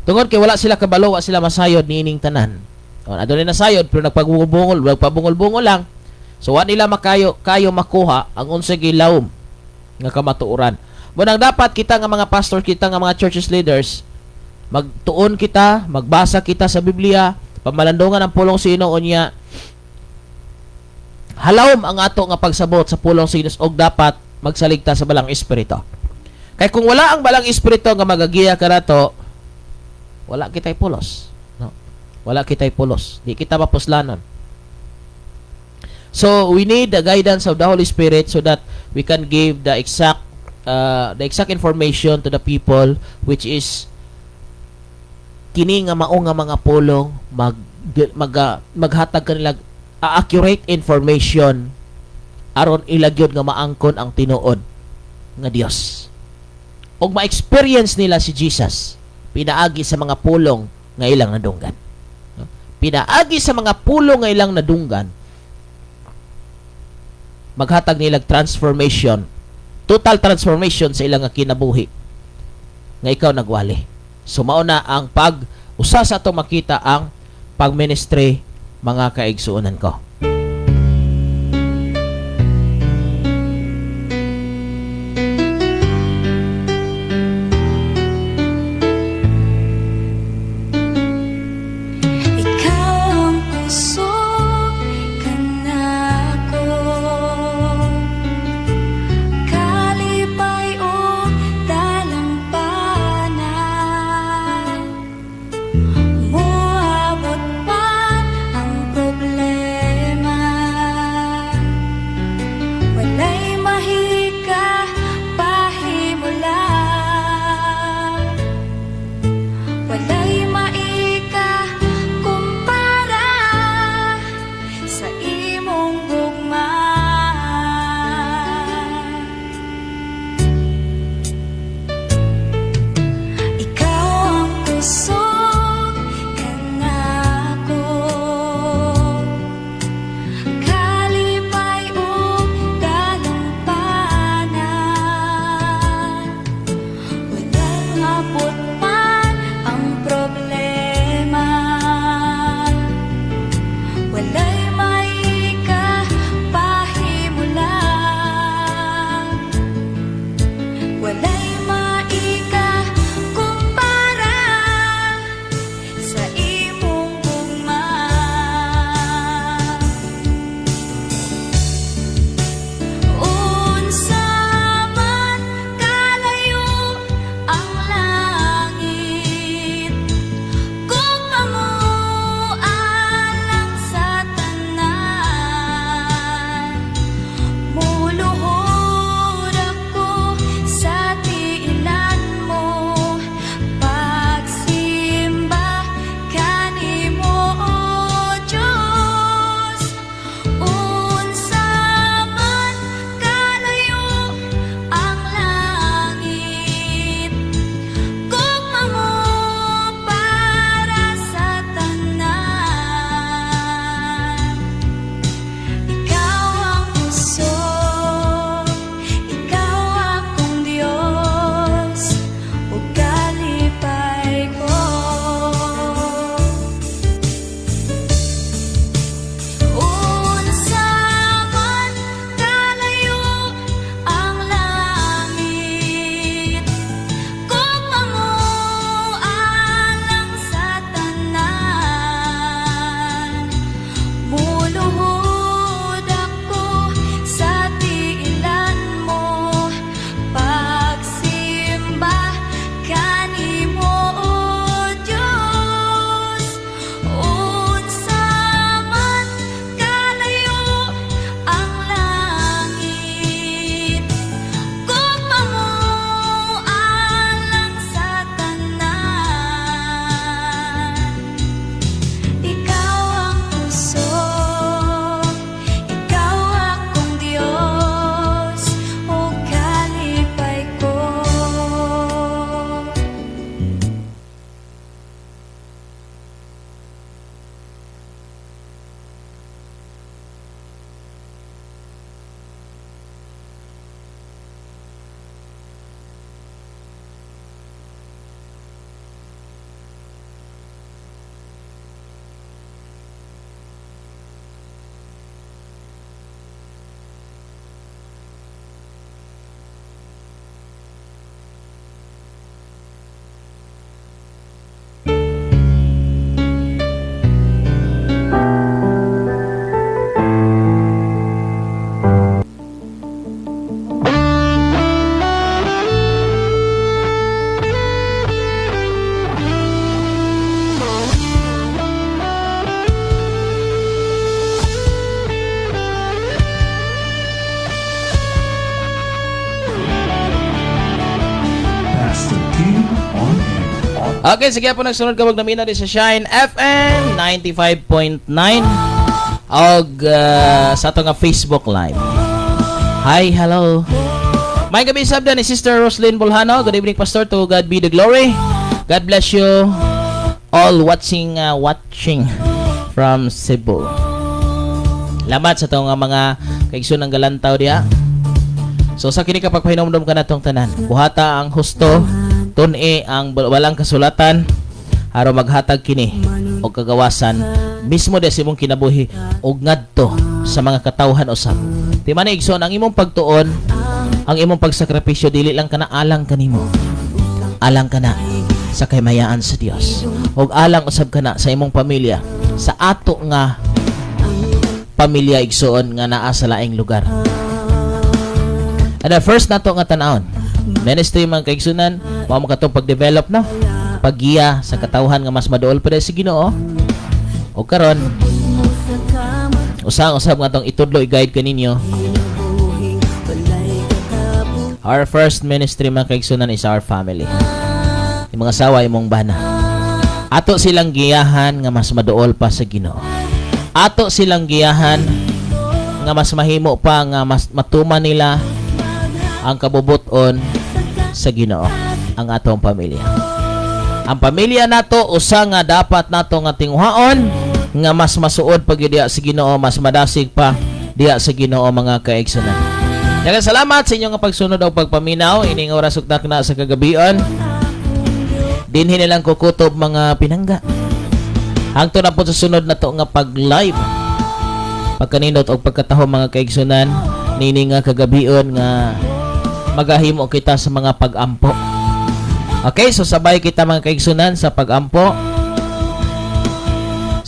Tungod kay wala sila kabalo, wala sila masayod niining tanan. Adunay na sayod pero nagpabungol-bungol lang. So wa nila kayo makuha ang unsay gilawom nga kamatuoran. Munang dapat kita nga mga pastor, kita nga mga churches leaders, magtuon kita, magbasa kita sa Biblia, pamalandungan ang pulong sino unya. Halawom ang ato nga pagsabot sa pulong sino og dapat magsaligta sa balang espiritu. Kay kung wala ang balang espiritu nga magagiya ka nato, wala kitay pulos, no? Wala kitay pulos, di kita mapuslanon. So we need the guidance of the Holy Spirit so that we can give the exact the exact information to the people, which is kini nga mao nga mga pulong maghatag kanila accurate information aron ilagyod nga maangkon ang tinuod nga Dios. Og ma-experience nila si Jesus pinaagi sa mga pulong nga ilang nadunggan. Pinaagi sa mga pulong nga ilang nadunggan, maghatag nila transformation, total transformation sa ilang kinabuhi nga ikaw nagwali. So mao na ang usa sa ato makita ang pagministry, mga kaigsuonan ko. Moabot pa ang problema. Okay, sige po nagsunod ka magdamina din sa Shine FM 95.9 og sa ato nga Facebook Live. Hi, hello. May gabi sabda ni Sister Roslyn Bolhano. Good evening, Pastor. To God be the glory. God bless you all watching from Cebu. Lamat sa itong mga kaigsoon ng galantaw diya. So sa kini kapag pahinomdom ka na itong tanan, buhata ang husto, tun-e ang walang kasulatan, haro maghatag kini o kagawasan mismo de simong kinabuhi og ngadto sa mga katawhan usab. Di man igsoon ang imong pagtuon, ang imong pagsakripisyo dili lang kana alang kanimo. Alang kana sa kahimayaan sa Dios. Og alang usab kana sa imong pamilya, sa ato nga pamilya igsoon nga naa sa laing lugar. And first nato nga tan-awon, ministry man kaigsunan, mao mo katong pag-develop no, paggiya sa katawhan nga mas maduol pa sa Ginoo. O karon usang-usab nga tong itudlo i-guide kaninyo. Our first ministry man kaigsunan is our family. Yung mga asawa, imong bana, ato silang giyahan nga mas maduol pa sa Ginoo. Ato silang giyahan nga mas mahimo pa nga mas matuman nila ang kabubuton sa Ginoo, ang atong pamilya. Ang pamilya nato usa nga dapat nato nga tinguhaon nga mas masuod pag diya sa Ginoo, mas madasig pa diya sa Ginoo mga kaigsunan. Daghang salamat sa inyong pagsunod o pagpaminaw ining oras ug na sa kagabion. Dinhi nilang kukutob mga pinangga. Hangtod na po sa sunod na to nga pag-live. Pagkaninot og pagkataho mga kaigsunan nini nga kagabion nga magahimo kita sa mga pag-ampo. Okay, so sabay kita mga kaigsunan sa pag-ampo.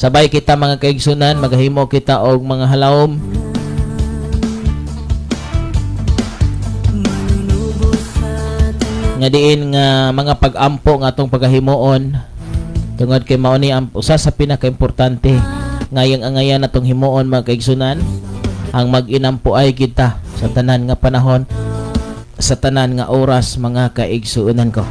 Sabay kita mga kaigsunan, magahimo kita og mga halawom. Nga diin nga mga pag-ampo nga atong pagahimuon. Tungod kay mao ni ang usa sa pinaka-importante ngayong angayan atong himuon mga kaigsunan, ang mag-inampo ay kita sa tanan nga panahon, sa tanan nga oras mga kaigsuonan ko.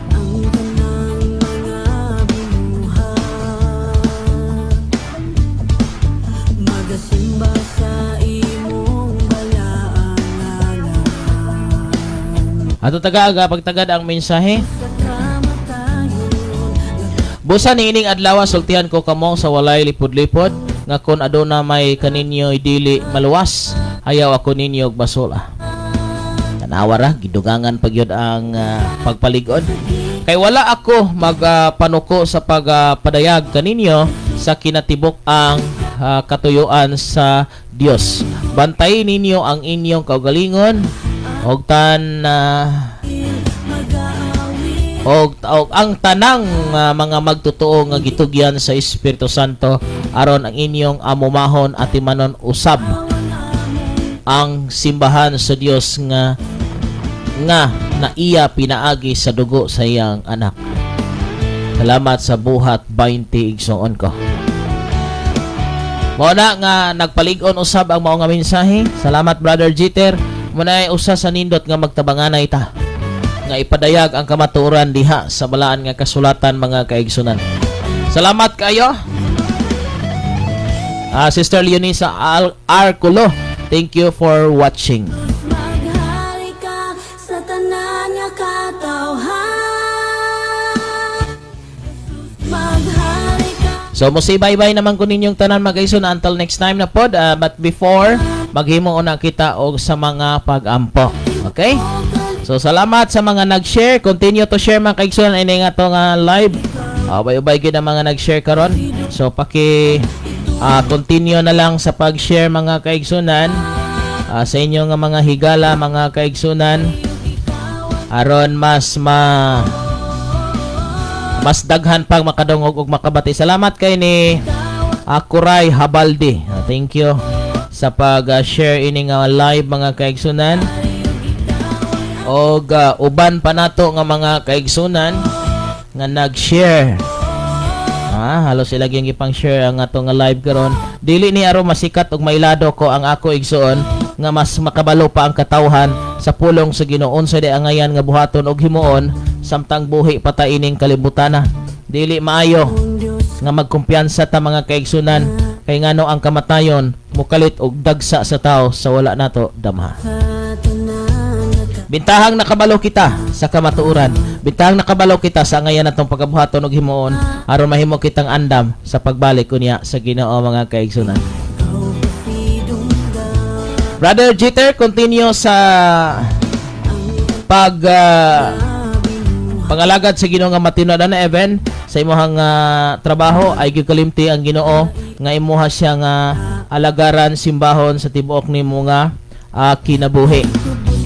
Ato tagaga pagtagad ang mensahe. Busa niining adlaw sultihan ko kamo sa walay lipod-lipod nga kun aduna may kaninyo dili maluwas, ayaw ako ninyo og basula. Tanawara gidugangan pagyud ang pagpalig-on. Kay wala ako magpanuko sa pagpadayag kaninyo sa kinatibok ang katuyuan sa Dios. Bantayin ninyo ang inyong kaugalingon og og ang tanang mga magtotoo nga gitugyan sa Espiritu Santo aron ang inyong amumahon at imanon usab ang simbahan sa Dios nga na iya pinaagi sa dugo sa iyang anak. Salamat sa buhat 20 igsoon ko. Mao na nga nagpalig-on usab ang mao nga mensahe. Salamat Brother Jeter. Muna usa sa nindot nga magtabanganay ta nga ipadayag ang kamatuoran diha sa balaan nga kasulatan mga kaigsunan. Salamat kayo. Sister Leonisa Arculo, thank you for watching. Maghari ka sa tanan nga katawhan. Maghari ka. So musibay-bay naman ko ninyong tanan mag-igsoon until next time na pod. But before maghimo una kita og sa mga pag-ampo. Okay? So salamat sa mga nag-share. Continue to share mga kaigsunan ini nga to nga live. Ubay-ubay gid ang mga nag-share karon. So continue na lang sa pag-share mga kaigsunan sa inyo nga mga higala mga kaigsunan aron mas daghan pang makadungog ug makabati. Salamat kay ni Akuray Habaldi. Thank you sa pag-share ini nga live mga kaigsunan. Og uban pa nato nga mga kaigsunan nga nag-share. Halos sila gyud gipang share ang ato nga live karon. Dili ni aron masikat og mailado ko ang ako igsuon nga mas makabalo pa ang katawhan sa pulong sa Ginoo. Unsa di angayan nga buhaton og himuon samtang buhi pata ining kalibutan na. dili maayo nga magkumpiyansa ta mga kaigsunan, kay ngano ang kamatayon mukalit og dagsa sa tao sa wala nato damha. Bintahang nakabalo kita sa kamatuoran, bintahang nakabalo kita sa ngayon natong pagkabuhaton og himuon aron mahimo kitang andam sa pagbalik unya sa Ginoo mga kaigsunan. Brother Jeter, continue sa pangalagad sa Ginoo nga matino na event sa imong trabaho ay gikalimti ang Ginoo nga imuha siya nga alagaran simbahon sa tibuok nimo nga kinabuhi.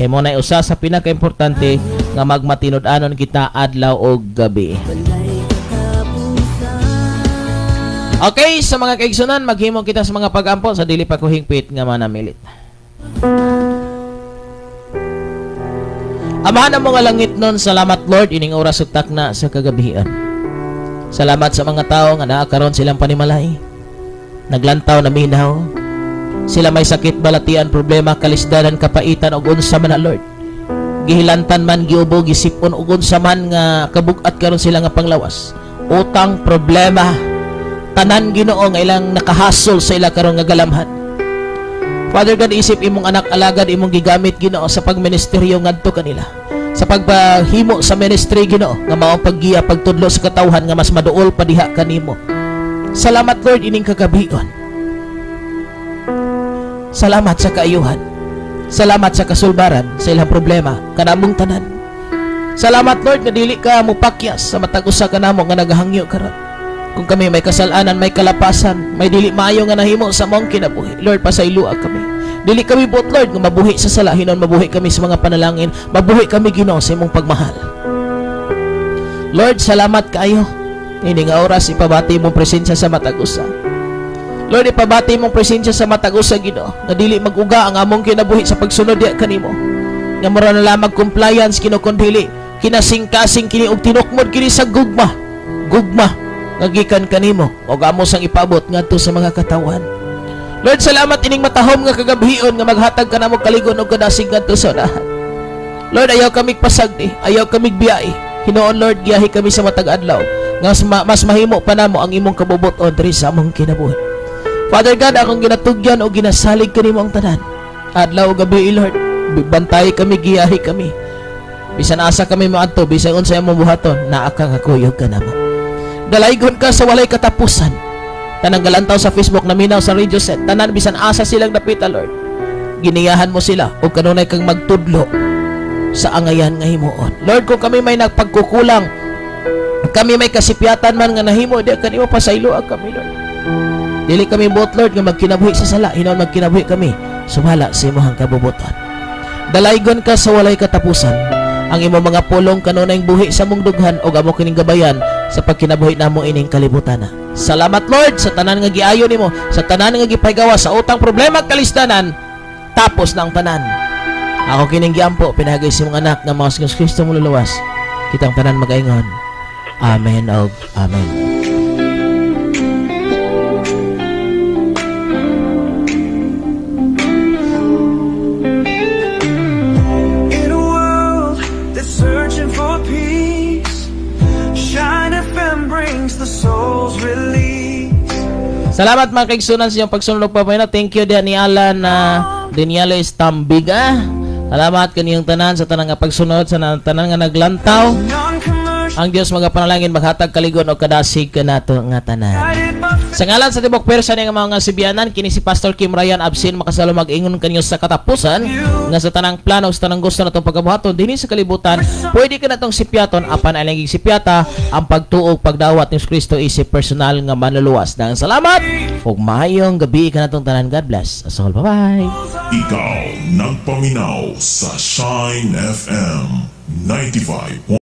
Kay mo na usa sa pinaka-importante nga magmatinud-anon kita adlaw og gabi. Okay, sa mga kaigsunan, maghimo kita sa mga pag-ampo sa dili pa ko hingpit nga manamilit. Amahan mo nga langit nun, salamat Lord, ining oras ug takna sa kagabihan. Salamat sa mga tao nga naakaron silang panimalay. Naglantaw na minaw. Sila may sakit, balatian, problema, kalisdanan, kapaitan ug unsa man na Lord. Gihilantan man, giubo, gisipon ug unsa man nga kabugat karon sila nga panglawas. Utang, problema, tanan Ginoo nga ilang nakahasol sa ila karon nga galamhan. Father God, isip imong anak alagad imong gigamit Ginoo sa pagministeryo ngadto kanila. Sa pagpahimo sa ministry Ginoo nga mao paggiya pagtudlo sa katawhan nga mas maduol pa diha kanimo. Salamat Lord ining kagabion. Salamat sa kaayuhan. Salamat sa kasulbaran sa ilang problema kanamong tanan. Salamat Lord nga dili ka mupakyas sa matag usa kanamo nga nagahangyo karon. Kung kami may kasalanan, may kalapasan, may dili maayo nga nahimo sa mong kinabuhi, Lord, pasayloa kami. Dili kami buot Lord nga mabuhi sa sala, hinon mabuhi kami sa mga panalangin, mabuhi kami Ginoo sa imong pagmahal. Lord, salamat kaayo. Ini nga oras ipabati imong presensya sa matag usa. Lord, ipabati imong presensya sa matag usa Ginoo, nga dili maguga ang among kinabuhi sa pagsunod diha kanimo. Nga mura na lamang compliance Ginoo kun dili kinasing-kasing kini og tinukmod kini sa gugma. Gugma ngagikan kanimo o amo sang ipabot ngadto sa mga katawan. Lord, salamat ining matahom nga kagabion nga maghatag kanamo kaligon og kadasig ngadto sa unahan. Lord, ayaw kami pasagdi, ayaw kami biyai. Hinoon Lord, giyahi kami sa matag adlaw nga mas mahimo pa namo ang imong kabubuton diri sa among kinabuhi. Father God, akong ginatugyan o ginasalig kanimo ang tanan. Adlaw o gabi Lord, bantay kami, giyahi kami. Bisan asa kami maadto, bisan unsay among buhaton, naa ka kakuyog kanamo. Dalaygon ka sa walay katapusan. Tanang galantaw sa Facebook, naminaw sa radio set, tanan bisan asa silang dapita Lord. Giniyahan mo sila o kanunay kang magtudlo sa angayan nga himuon. Lord, kung kami may nagpagkukulang, kami may kasipyatan man nga nahimo, di kanimo pasayloa kami Lord. Dili kami buot Lord nga magkinabuhi sa sala, hinon magkinabuhi kami sumala sa imong kabubuton. Dalaygon ka sa walay katapusan ang imong mga pulong kanunay buhi sa mong dughan o amo kining gabayan sa pagkinabuhi namo ining kalibutan. Salamat Lord sa tanan nga giayo nimo, sa tanan nga gipaygawa sa utang problema kalisdanan, tapos na ang tanan. Ako kining giampo pinagay sa mga anak nga mga sa Kristo mo luluwas. Kitang tanan magaingon. Amen og amen. Salamat mga kaigsunan sa iyong pagsunod pa na. Thank you din ni Alan Daniela Estambiga. Salamat kaniyang tanan sa tanan nga pagsunod, sa tanan nga naglantaw. Ang Dios magapanalangin maghatag kaligon o kadasig kanato nga tanan. Sa ngalan sa tibok persa nga mga Sibianan, kini si Pastor Kim Ryan absin makasalo mag-ingon kanyo sa katapusan nga sa tanang plano sa tanang gusto natong pagkabuhaton dinhi sa kalibutan, pwede ka natong sipyaton apan ay naging sipyata ang pagtuog pagdawat ni Kristo isip personal nga manluluwas. Daghang salamat ug maayong gabi ka natong tanan. God bless us all. Bye-bye. Ikaw nagpaminaw sa Shine FM 95.